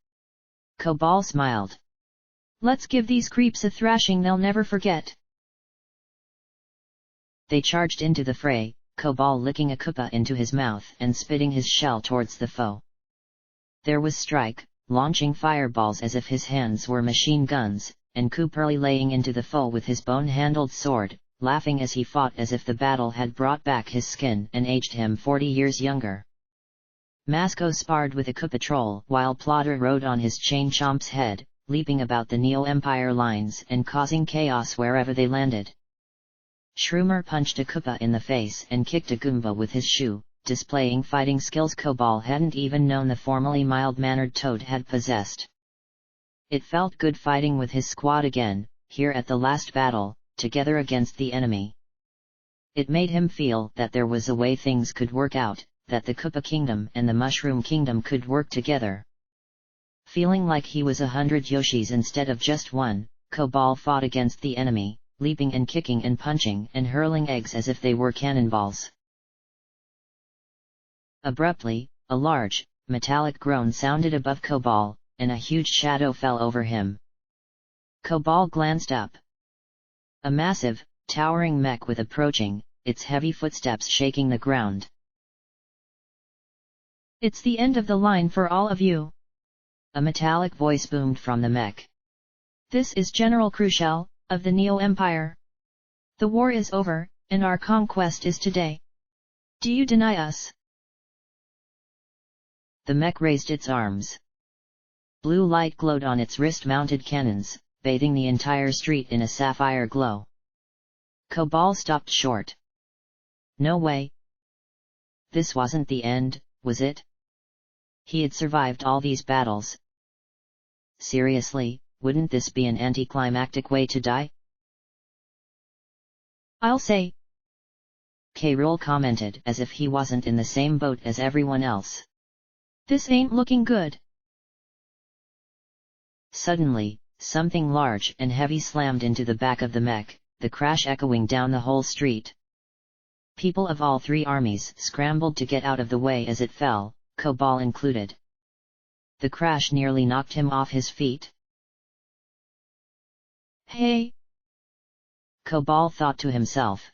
Speaker 1: Cobal smiled.
Speaker 2: Let's give these creeps a thrashing they'll never forget.
Speaker 1: They charged into the fray, Cobal licking a kupa into his mouth and spitting his shell towards the foe. There was Strike, launching fireballs as if his hands were machine guns, and Cooperly laying into the foe with his bone-handled sword, laughing as he fought as if the battle had brought back his skin and aged him 40 years younger. Masco sparred with a Koopa troll while Plotter rode on his chain chomp's head, leaping about the Neo-Empire lines and causing chaos wherever they landed. Shroomer punched a Koopa in the face and kicked a Goomba with his shoe, displaying fighting skills Cobal hadn't even known the formerly mild-mannered Toad had possessed. It felt good fighting with his squad again, here at the last battle, together against the enemy. It made him feel that there was a way things could work out, that the Koopa Kingdom and the Mushroom Kingdom could work together. Feeling like he was 100 Yoshis instead of just one, Cobal fought against the enemy, leaping and kicking and punching and hurling eggs as if they were cannonballs. Abruptly, a large, metallic groan sounded above Cobal, and a huge shadow fell over him. Cobal glanced up. A massive, towering mech was approaching, its heavy footsteps shaking the ground.
Speaker 2: It's the end of the line for all of you.
Speaker 1: A metallic voice boomed from the mech.
Speaker 2: This is General Crucial, of the Neo-Empire. The war is over, and our conquest is today. Do you deny us?
Speaker 1: The mech raised its arms. Blue light glowed on its wrist-mounted cannons, bathing the entire street in a sapphire glow. Cobal stopped short. No way. This wasn't the end, was it? He had survived all these battles. Seriously, wouldn't this be an anticlimactic way to die?
Speaker 2: I'll say.
Speaker 1: K. Rool commented as if he wasn't in the same boat as everyone else.
Speaker 2: This ain't looking good.
Speaker 1: Suddenly, something large and heavy slammed into the back of the mech, the crash echoing down the whole street. People of all three armies scrambled to get out of the way as it fell, Cobal included. The crash nearly knocked him off his feet.
Speaker 2: Hey!
Speaker 1: Cobal thought to himself.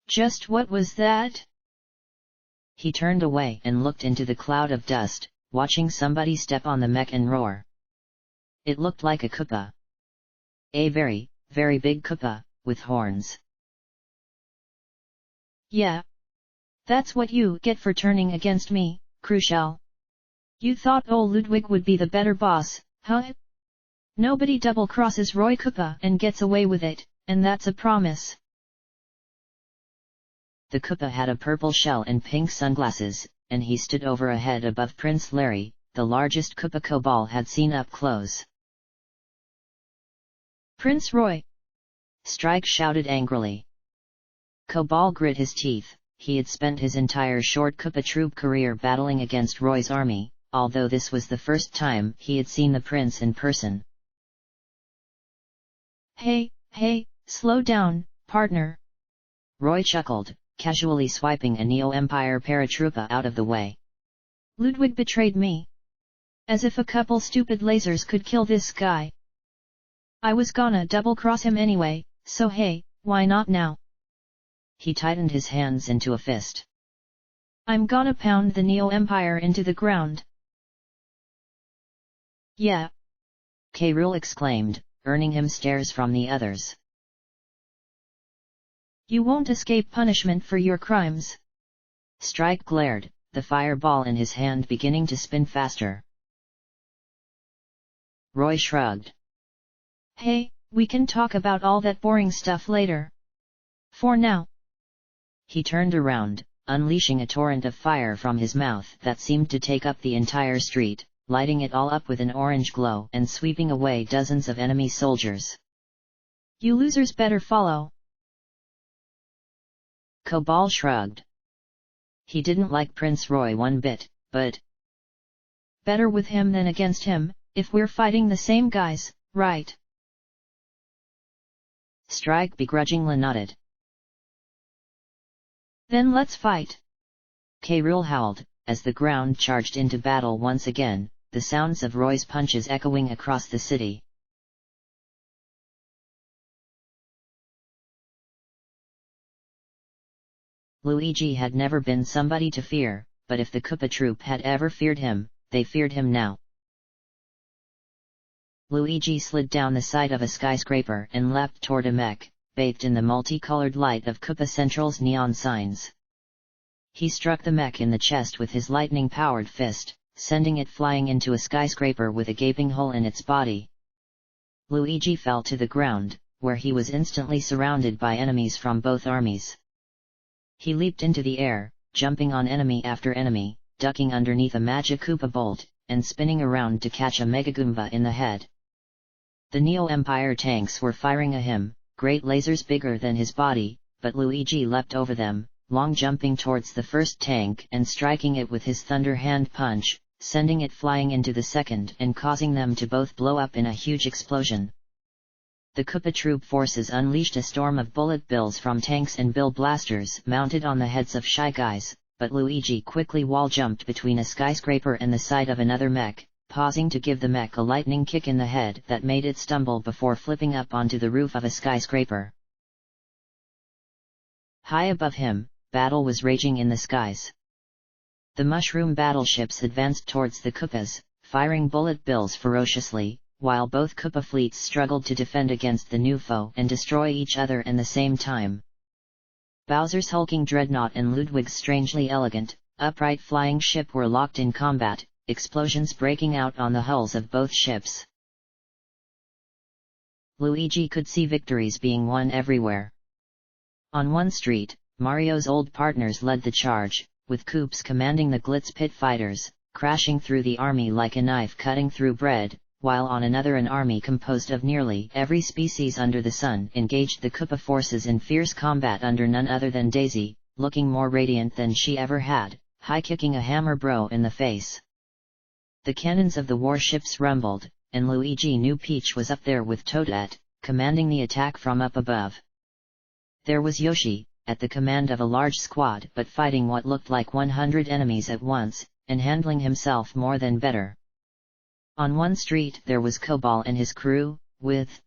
Speaker 2: Just what was that?
Speaker 1: He turned away and looked into the cloud of dust, watching somebody step on the mech and roar. It looked like a Koopa. A very, very big Koopa, with horns.
Speaker 2: Yeah. That's what you get for turning against me, Crucial. You thought old Ludwig would be the better boss, huh? Nobody double-crosses Roy Koopa and gets away with it, and that's a promise.
Speaker 1: The Koopa had a purple shell and pink sunglasses, and he stood over a head above Prince Larry, the largest Koopa Cobal had seen up close.
Speaker 2: Prince Roy!
Speaker 1: Strike shouted angrily. Cobal grit his teeth. He had spent his entire short Koopa troop career battling against Roy's army, although this was the first time he had seen the prince in person.
Speaker 2: Hey, slow down, partner.
Speaker 1: Roy chuckled, casually swiping a Neo-Empire paratroopa out of the way.
Speaker 2: Ludwig betrayed me. As if a couple stupid lasers could kill this guy. I was gonna double-cross him anyway, so hey, why not now?
Speaker 1: He tightened his hands into a fist.
Speaker 2: I'm gonna pound the Neo-Empire into the ground. Yeah!
Speaker 1: K. Rool exclaimed, earning him stares from the others.
Speaker 2: You won't escape punishment for your crimes.
Speaker 1: Strike glared, the fireball in his hand beginning to spin faster. Roy shrugged.
Speaker 2: Hey, we can talk about all that boring stuff later. For now.
Speaker 1: He turned around, unleashing a torrent of fire from his mouth that seemed to take up the entire street, lighting it all up with an orange glow and sweeping away dozens of enemy soldiers.
Speaker 2: You losers better follow.
Speaker 1: Cobal shrugged. He didn't like Prince Roy one bit, but...
Speaker 2: Better with him than against him, if we're fighting the same guys, right?
Speaker 1: Strike begrudgingly nodded.
Speaker 2: Then let's fight.
Speaker 1: K. Rool howled, as the ground charged into battle once again, the sounds of Roy's punches echoing across the city. Luigi had never been somebody to fear, but if the Koopa troop had ever feared him, they feared him now. Luigi slid down the side of a skyscraper and leapt toward a mech, bathed in the multicolored light of Koopa Central's neon signs. He struck the mech in the chest with his lightning-powered fist, sending it flying into a skyscraper with a gaping hole in its body. Luigi fell to the ground, where he was instantly surrounded by enemies from both armies. He leaped into the air, jumping on enemy after enemy, ducking underneath a magic Koopa bolt, and spinning around to catch a Megagoomba in the head. The Neo Empire tanks were firing at him, great lasers bigger than his body, but Luigi leapt over them, long jumping towards the first tank and striking it with his Thunder Hand punch, sending it flying into the second and causing them to both blow up in a huge explosion. The Koopa troop forces unleashed a storm of bullet bills from tanks and bill blasters mounted on the heads of Shy Guys, but Luigi quickly wall-jumped between a skyscraper and the side of another mech, pausing to give the mech a lightning kick in the head that made it stumble before flipping up onto the roof of a skyscraper. High above him, battle was raging in the skies. The mushroom battleships advanced towards the Koopas, firing bullet bills ferociously, while both Koopa fleets struggled to defend against the new foe and destroy each other at the same time. Bowser's hulking dreadnought and Ludwig's strangely elegant, upright flying ship were locked in combat, explosions breaking out on the hulls of both ships. Luigi could see victories being won everywhere. On one street, Mario's old partners led the charge, with Koops commanding the Glitz Pit fighters, crashing through the army like a knife cutting through bread, while on another an army composed of nearly every species under the sun engaged the Koopa forces in fierce combat under none other than Daisy, looking more radiant than she ever had, high-kicking a hammer bro in the face. The cannons of the warships rumbled, and Luigi knew Peach was up there with Toadette, commanding the attack from up above. There was Yoshi, at the command of a large squad but fighting what looked like 100 enemies at once, and handling himself more than better. On one street there was Cobal and his crew, with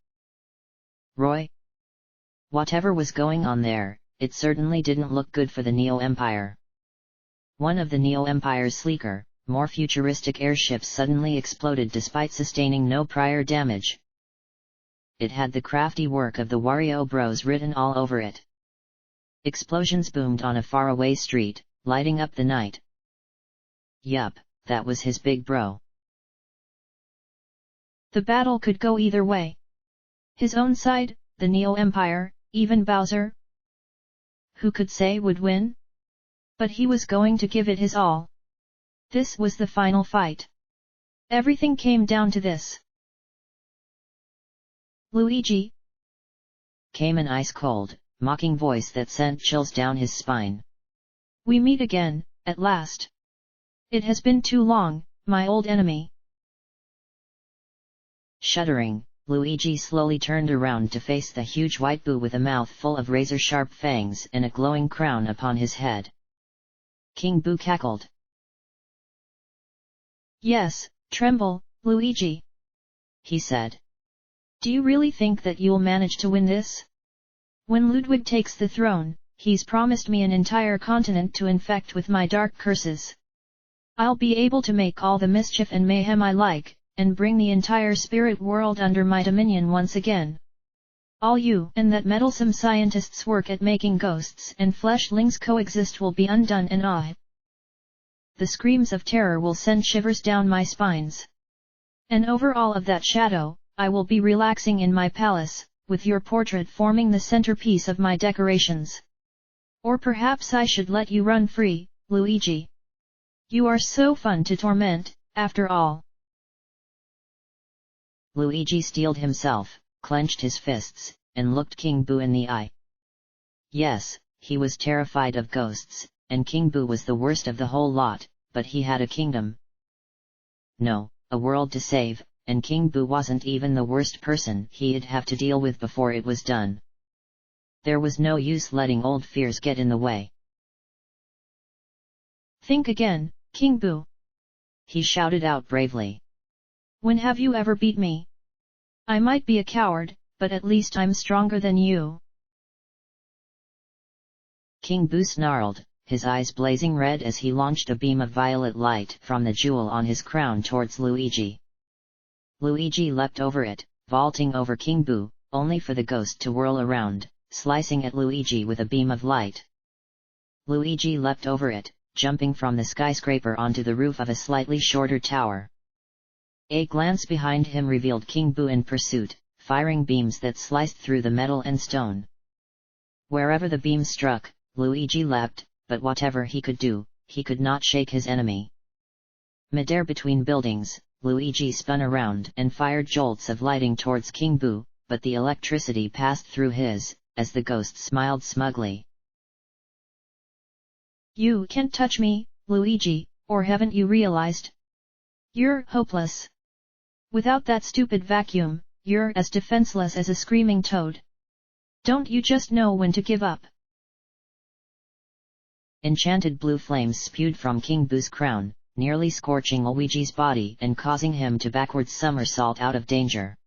Speaker 1: Roy. Whatever was going on there, it certainly didn't look good for the Neo Empire. One of the Neo Empire's sleeker, more futuristic airships suddenly exploded despite sustaining no prior damage. It had the crafty work of the Wario Bros written all over it. Explosions boomed on a faraway street, lighting up the night. Yup, that was his big bro.
Speaker 2: The battle could go either way. His own side, the Neo Empire, even Bowser. Who could say would win? But he was going to give it his all. This was the final fight. Everything came down to this. Luigi?
Speaker 1: Came an ice-cold, mocking voice that sent chills down his spine.
Speaker 2: We meet again, at last. It has been too long, my old enemy.
Speaker 1: Shuddering, Luigi slowly turned around to face the huge white Boo with a mouth full of razor-sharp fangs and a glowing crown upon his head. King Boo cackled.
Speaker 2: Yes, tremble, Luigi,
Speaker 1: he said.
Speaker 2: Do you really think that you'll manage to win this? When Ludwig takes the throne, he's promised me an entire continent to infect with my dark curses. I'll be able to make all the mischief and mayhem I like, and bring the entire spirit world under my dominion once again. All you and that meddlesome scientist's work at making ghosts and fleshlings coexist will be undone, and the screams of terror will send shivers down my spines. And over all of that shadow, I will be relaxing in my palace, with your portrait forming the centerpiece of my decorations. Or perhaps I should let you run free, Luigi. You are so fun to torment, after all.
Speaker 1: Luigi steeled himself, clenched his fists, and looked King Boo in the eye. Yes, he was terrified of ghosts, and King Boo was the worst of the whole lot, but he had a kingdom. No, a world to save, and King Boo wasn't even the worst person he'd have to deal with before it was done. there was no use letting old fears get in the way.
Speaker 2: Think again, King Boo!
Speaker 1: He shouted out bravely.
Speaker 2: When have you ever beat me? I might be a coward, but at least I'm stronger than you.
Speaker 1: King Boo snarled, his eyes blazing red as he launched a beam of violet light from the jewel on his crown towards Luigi. Luigi leapt over it, vaulting over King Boo, only for the ghost to whirl around, slicing at Luigi with a beam of light. Luigi leapt over it, jumping from the skyscraper onto the roof of a slightly shorter tower. A glance behind him revealed King Boo in pursuit, firing beams that sliced through the metal and stone. Wherever the beam struck, Luigi leapt, but whatever he could do, he could not shake his enemy. Midair between buildings, Luigi spun around and fired jolts of lightning towards King Boo, but the electricity passed through his, as the ghost smiled smugly.
Speaker 2: You can't touch me, Luigi, or haven't you realized? You're hopeless. Without that stupid vacuum, you're as defenseless as a screaming toad. Don't you just know when to give up?
Speaker 1: Enchanted blue flames spewed from King Boo's crown, nearly scorching Luigi's body and causing him to backwards somersault out of danger.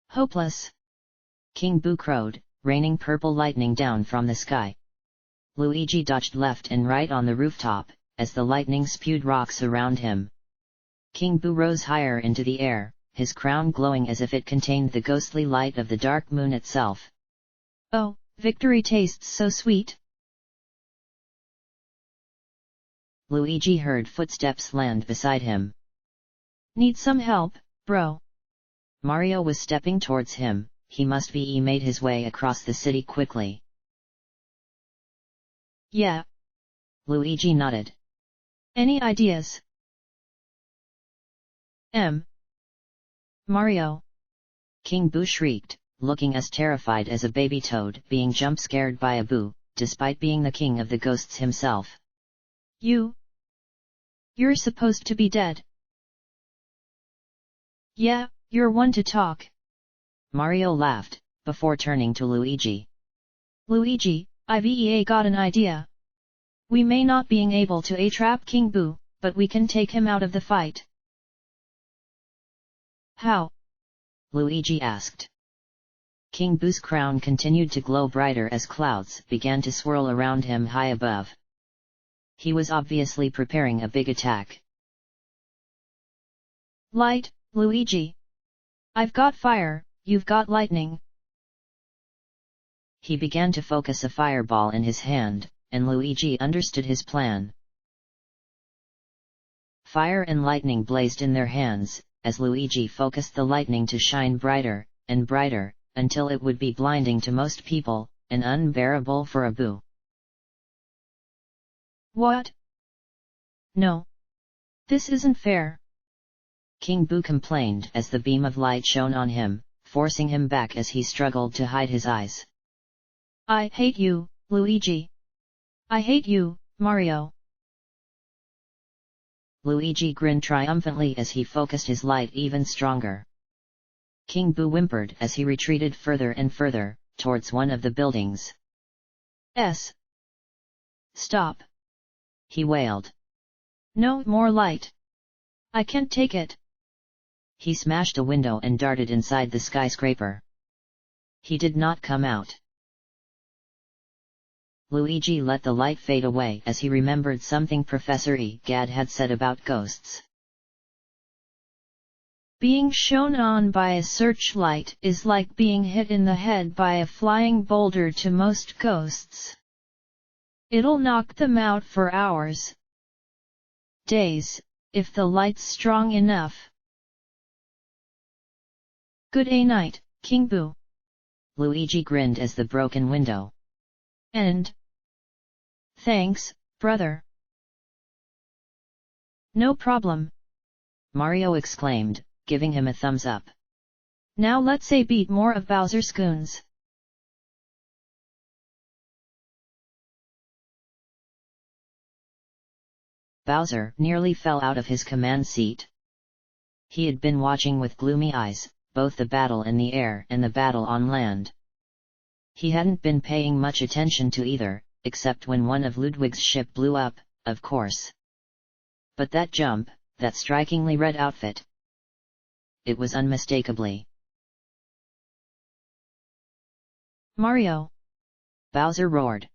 Speaker 2: Hopeless!
Speaker 1: King Boo crowed, raining purple lightning down from the sky. Luigi dodged left and right on the rooftop, as the lightning spewed rocks around him. King Boo rose higher into the air, his crown glowing as if it contained the ghostly light of the dark moon itself.
Speaker 2: Oh, victory tastes so sweet!
Speaker 1: Luigi heard footsteps land beside him.
Speaker 2: Need some help, bro?
Speaker 1: Mario was stepping towards him. He made his way across the city quickly.
Speaker 2: Yeah.
Speaker 1: Luigi nodded.
Speaker 2: Any ideas? Mario!
Speaker 1: King Boo shrieked, looking as terrified as a baby toad being jump-scared by a boo, despite being the king of the ghosts himself.
Speaker 2: You're supposed to be dead. Yeah, you're one to talk.
Speaker 1: Mario laughed, before turning to Luigi.
Speaker 2: Luigi, I've got an idea. We may not being able to trap King Boo, but we can take him out of the fight. How?
Speaker 1: Luigi asked. King Boo's crown continued to glow brighter as clouds began to swirl around him high above. He was obviously preparing a big attack.
Speaker 2: Light, Luigi. I've got fire, you've got lightning.
Speaker 1: He began to focus a fireball in his hand, and Luigi understood his plan. Fire and lightning blazed in their hands, as Luigi focused the lightning to shine brighter, and brighter, until it would be blinding to most people, and unbearable for a boo.
Speaker 2: What? No. This isn't fair.
Speaker 1: King Boo complained as the beam of light shone on him, forcing him back as he struggled to hide his eyes.
Speaker 2: I hate you, Luigi. I hate you, Mario.
Speaker 1: Luigi grinned triumphantly as he focused his light even stronger. King Boo whimpered as he retreated further and further, towards one of the buildings.
Speaker 2: Stop!
Speaker 1: He wailed.
Speaker 2: No more light. I can't take it.
Speaker 1: He smashed a window and darted inside the skyscraper. He did not come out. Luigi let the light fade away as he remembered something Professor Egad had said about ghosts.
Speaker 2: Being shone on by a searchlight is like being hit in the head by a flying boulder to most ghosts. It'll knock them out for hours. Days, if the light's strong enough. Good night, King Boo.
Speaker 1: Luigi grinned as the broken window.
Speaker 2: And thanks, brother. No problem.
Speaker 1: Mario exclaimed, giving him a thumbs up.
Speaker 2: Now let's beat more of Bowser's goons.
Speaker 1: Bowser nearly fell out of his command seat. He had been watching with gloomy eyes, both the battle in the air and the battle on land. He hadn't been paying much attention to either, except when one of Ludwig's ship blew up, of course. But that jump, that strikingly red outfit. It was unmistakably
Speaker 2: Mario!
Speaker 1: Bowser roared.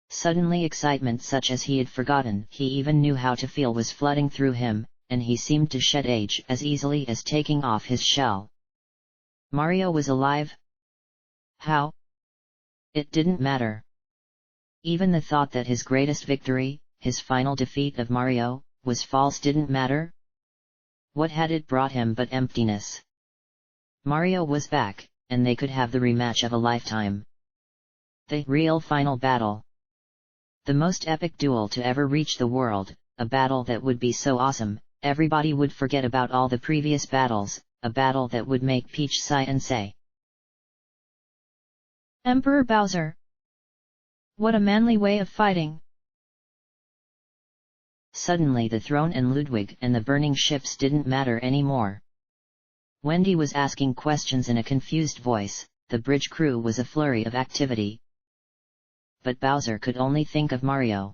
Speaker 1: Suddenly excitement such as he had forgotten he even knew how to feel was flooding through him, and he seemed to shed age as easily as taking off his shell. Mario was alive? How? It didn't matter. Even the thought that his greatest victory, his final defeat of Mario, was false didn't matter? What had it brought him but emptiness? Mario was back, and they could have the rematch of a lifetime. The real final battle. The most epic duel to ever reach the world, a battle that would be so awesome, everybody would forget about all the previous battles, a battle that would make Peach sigh and say,
Speaker 2: Emperor Bowser! What a manly way of fighting!
Speaker 1: Suddenly the throne and Ludwig and the burning ships didn't matter anymore. Wendy was asking questions in a confused voice, the bridge crew was a flurry of activity. But Bowser could only think of Mario.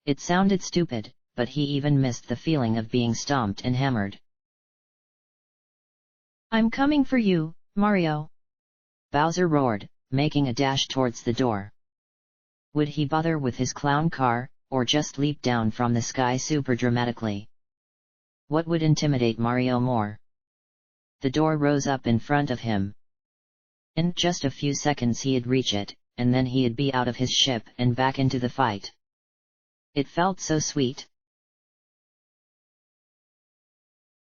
Speaker 1: It sounded stupid, but he even missed the feeling of being stomped and hammered.
Speaker 2: I'm coming for you, Mario!
Speaker 1: Bowser roared, making a dash towards the door. Would he bother with his clown car, or just leap down from the sky super dramatically? What would intimidate Mario more? The door rose up in front of him. In just a few seconds he'd reach it, and then he'd be out of his ship and back into the fight. It felt so sweet.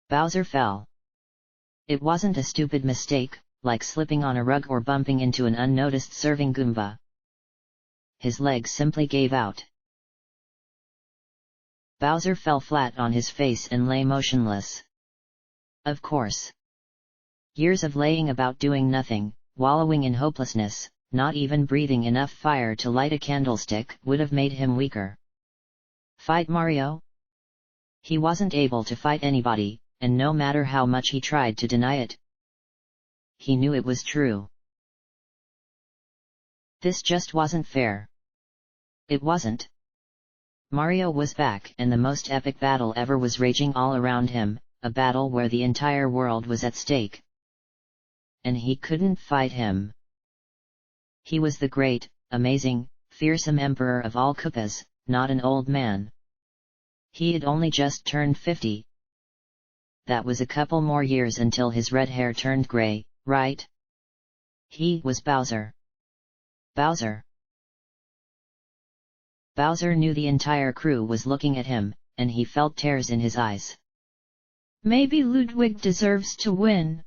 Speaker 1: Bowser fell. It wasn't a stupid mistake, like slipping on a rug or bumping into an unnoticed serving Goomba. His legs simply gave out. Bowser fell flat on his face and lay motionless. Of course. Years of laying about doing nothing, wallowing in hopelessness, not even breathing enough fire to light a candlestick would have made him weaker. Fight Mario? He wasn't able to fight anybody, and no matter how much he tried to deny it, he knew it was true. This just wasn't fair. It wasn't. Mario was back and the most epic battle ever was raging all around him, a battle where the entire world was at stake. And he couldn't fight him. He was the great, amazing, fearsome emperor of all Koopas, not an old man. He had only just turned 50. That was a couple more years until his red hair turned gray, right? He was Bowser. Bowser. Bowser knew the entire crew was looking at him, and he felt tears in his eyes.
Speaker 2: Maybe Ludwig deserves to win,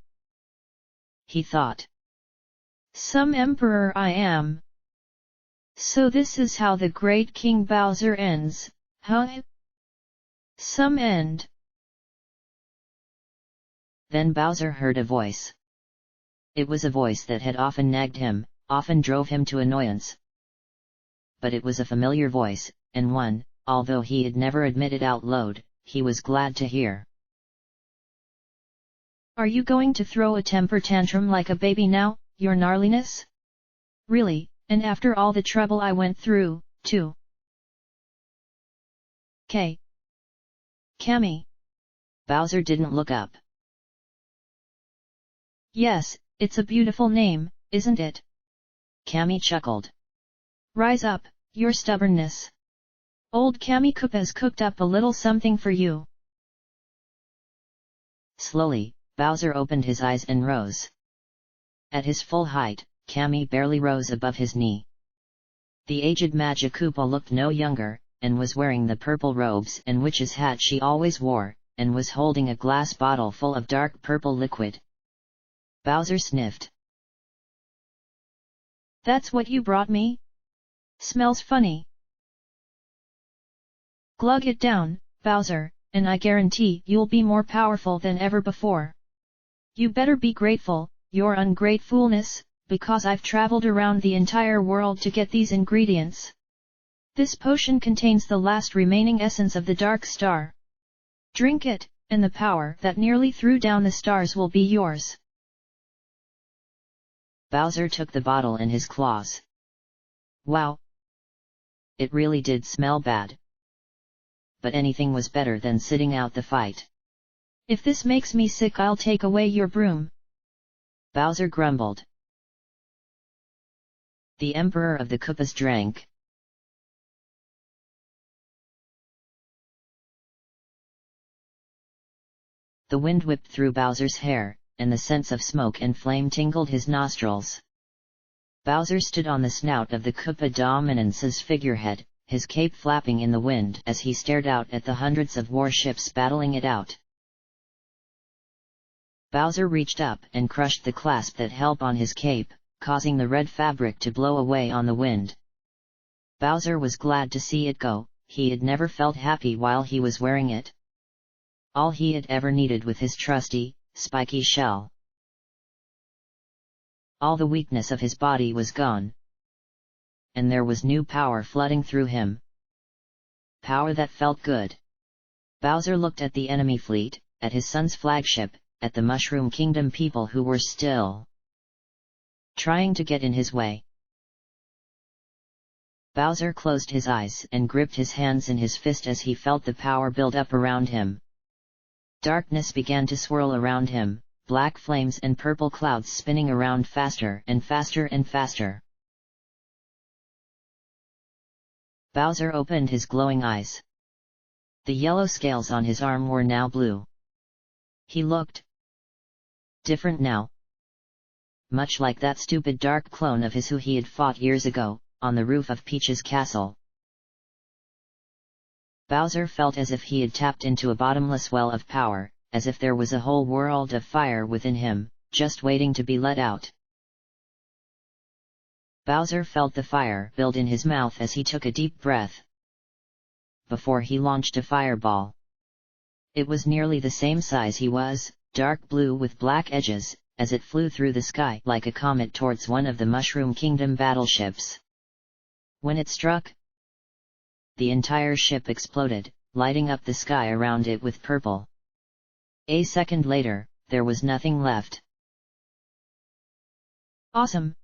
Speaker 1: he thought.
Speaker 2: Some emperor I am. So this is how the great King Bowser ends, huh? Some end.
Speaker 1: Then Bowser heard a voice. It was a voice that had often nagged him, often drove him to annoyance. But it was a familiar voice, and one, although he had never admitted out loud, he was glad to hear.
Speaker 2: Are you going to throw a temper tantrum like a baby now, your gnarliness? Really, and after all the trouble I went through, too. Cammy.
Speaker 1: Bowser didn't look up.
Speaker 2: Yes, it's a beautiful name, isn't it?
Speaker 1: Cammy chuckled.
Speaker 2: Rise up, your stubbornness. Old Cammy Koopa's cooked up a little something for you.
Speaker 1: Slowly, Bowser opened his eyes and rose. At his full height, Cammy barely rose above his knee. The aged Magic Koopa looked no younger, and was wearing the purple robes and witch's hat she always wore, and was holding a glass bottle full of dark purple liquid. Bowser sniffed.
Speaker 2: That's what you brought me? Smells funny. Glug it down, Bowser, and I guarantee you'll be more powerful than ever before. You better be grateful, your ungratefulness, because I've traveled around the entire world to get these ingredients. This potion contains the last remaining essence of the Dark Star. Drink it, and the power that nearly threw down the stars will be yours.
Speaker 1: Bowser took the bottle in his claws. Wow! It really did smell bad. But anything was better than sitting out the fight.
Speaker 2: If this makes me sick, I'll take away your broom,
Speaker 1: Bowser grumbled. The Emperor of the Koopas drank. The wind whipped through Bowser's hair, and the scents of smoke and flame tingled his nostrils. Bowser stood on the snout of the Koopa Dominance's figurehead, his cape flapping in the wind as he stared out at the hundreds of warships battling it out. Bowser reached up and crushed the clasp that held on his cape, causing the red fabric to blow away on the wind. Bowser was glad to see it go. He had never felt happy while he was wearing it. All he had ever needed with his trusty, spiky shell. All the weakness of his body was gone. And there was new power flooding through him. Power that felt good. Bowser looked at the enemy fleet, at his son's flagship, at the Mushroom Kingdom people who were still trying to get in his way. Bowser closed his eyes and gripped his hands in his fist as he felt the power build up around him. Darkness began to swirl around him, black flames and purple clouds spinning around faster and faster and faster. Bowser opened his glowing eyes. The yellow scales on his arm were now blue. He looked different now. Much like that stupid dark clone of his who he had fought years ago, on the roof of Peach's castle. Bowser felt as if he had tapped into a bottomless well of power, as if there was a whole world of fire within him, just waiting to be let out. Bowser felt the fire build in his mouth as he took a deep breath. Before he launched a fireball. It was nearly the same size he was, dark blue with black edges, as it flew through the sky like a comet towards one of the Mushroom Kingdom battleships. When it struck, the entire ship exploded, lighting up the sky around it with purple. A second later, there was nothing left.
Speaker 2: Awesome!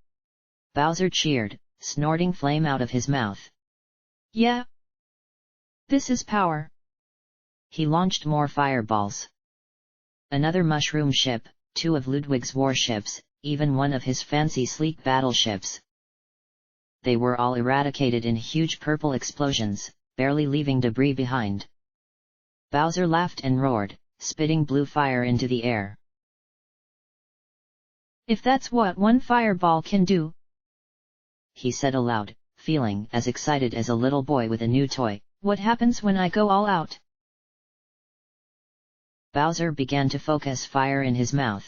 Speaker 1: Bowser cheered, snorting flame out of his mouth.
Speaker 2: Yeah! This is power!
Speaker 1: He launched more fireballs. Another mushroom ship, 2 of Ludwig's warships, even one of his fancy sleek battleships. They were all eradicated in huge purple explosions, barely leaving debris behind. Bowser laughed and roared, spitting blue fire into the air.
Speaker 2: If that's what one fireball can do,
Speaker 1: he said aloud, feeling as excited as a little boy with a new toy.
Speaker 2: What happens when I go all out?
Speaker 1: Bowser began to focus fire in his mouth.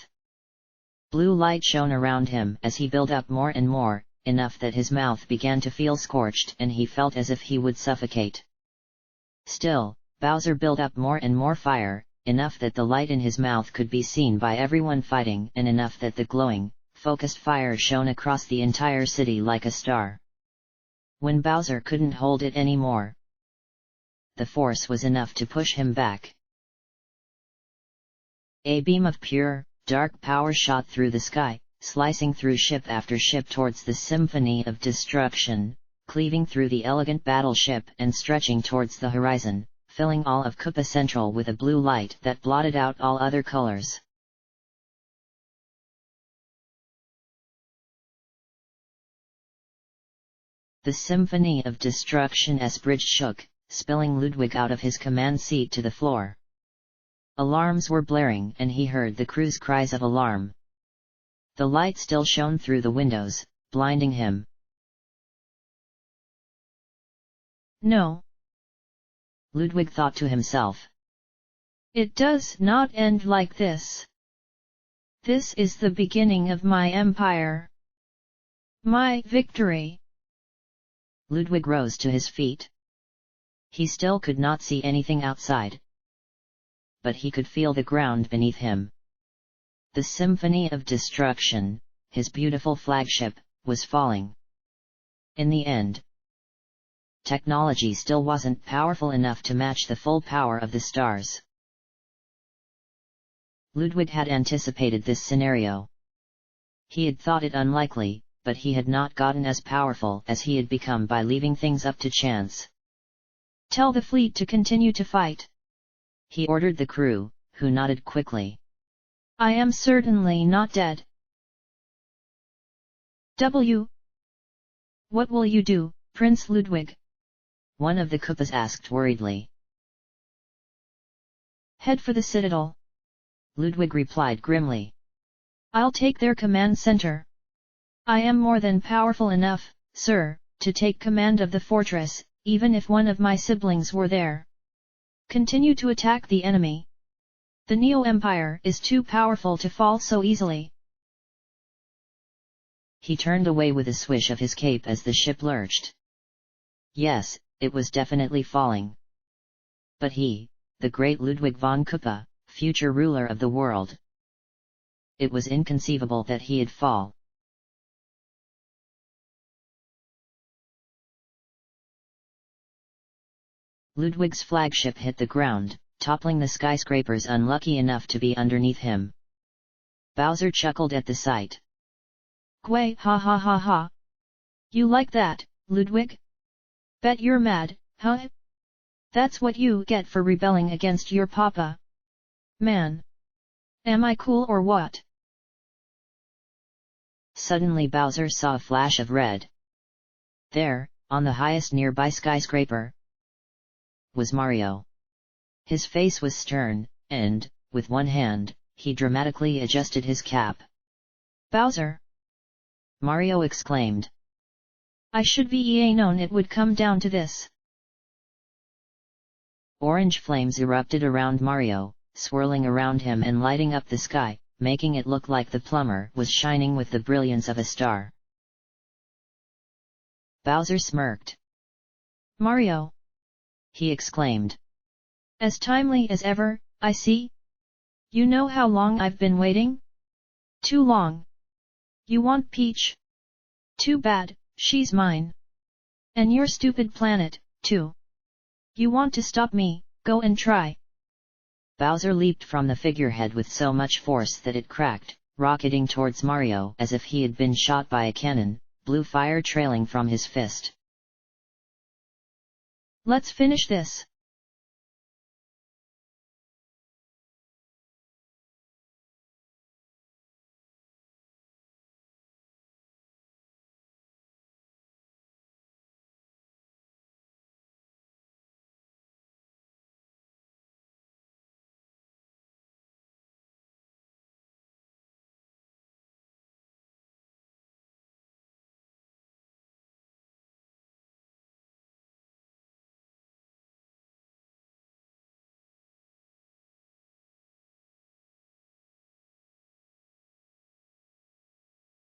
Speaker 1: Blue light shone around him as he built up more and more, enough that his mouth began to feel scorched and he felt as if he would suffocate. Still, Bowser built up more and more fire, enough that the light in his mouth could be seen by everyone fighting and enough that the glowing, focused fire shone across the entire city like a star. When Bowser couldn't hold it anymore, the force was enough to push him back. A beam of pure, dark power shot through the sky, slicing through ship after ship towards the symphony of destruction, cleaving through the elegant battleship and stretching towards the horizon, filling all of Koopa Central with a blue light that blotted out all other colors. The symphony of destruction's bridge shook, spilling Ludwig out of his command seat to the floor. Alarms were blaring and he heard the crew's cries of alarm. The light still shone through the windows, blinding him.
Speaker 2: No.
Speaker 1: Ludwig thought to himself.
Speaker 2: It does not end like this. This is the beginning of my empire. My victory.
Speaker 1: Ludwig rose to his feet. He still could not see anything outside. But he could feel the ground beneath him. The symphony of destruction, his beautiful flagship, was falling. In the end, technology still wasn't powerful enough to match the full power of the stars. Ludwig had anticipated this scenario. He had thought it unlikely, but he had not gotten as powerful as he had become by leaving things up to chance.
Speaker 2: Tell the fleet to continue to fight.
Speaker 1: He ordered the crew, who nodded quickly.
Speaker 2: I am certainly not dead. What will you do, Prince Ludwig?
Speaker 1: One of the Koopas asked worriedly.
Speaker 2: Head for the citadel.
Speaker 1: Ludwig replied grimly.
Speaker 2: I'll take their command center. I am more than powerful enough, sir, to take command of the fortress, even if one of my siblings were there. Continue to attack the enemy. The Neo Empire is too powerful to fall so easily.
Speaker 1: He turned away with a swish of his cape as the ship lurched. Yes, it was definitely falling. But he, the great Ludwig von Koopa, future ruler of the world. It was inconceivable that he'd fall. Ludwig's flagship hit the ground, toppling the skyscrapers unlucky enough to be underneath him. Bowser chuckled at the sight.
Speaker 2: Gway, ha ha ha ha. You like that, Ludwig? Bet you're mad, huh? That's what you get for rebelling against your papa. Man! Am I cool or what?
Speaker 1: Suddenly Bowser saw a flash of red. There, on the highest nearby skyscraper, was Mario. His face was stern, and, with one hand, he dramatically adjusted his cap.
Speaker 2: Bowser!
Speaker 1: Mario exclaimed.
Speaker 2: I should be known it would come down to this.
Speaker 1: Orange flames erupted around Mario, swirling around him and lighting up the sky, making it look like the plumber was shining with the brilliance of a star. Bowser smirked.
Speaker 2: Mario!
Speaker 1: He exclaimed.
Speaker 2: As timely as ever, I see. You know how long I've been waiting? Too long. You want Peach? Too bad, she's mine. And your stupid planet, too. You want to stop me, go and try.
Speaker 1: Bowser leaped from the figurehead with so much force that it cracked, rocketing towards Mario as if he had been shot by a cannon, blue fire trailing from his fist.
Speaker 2: Let's finish this.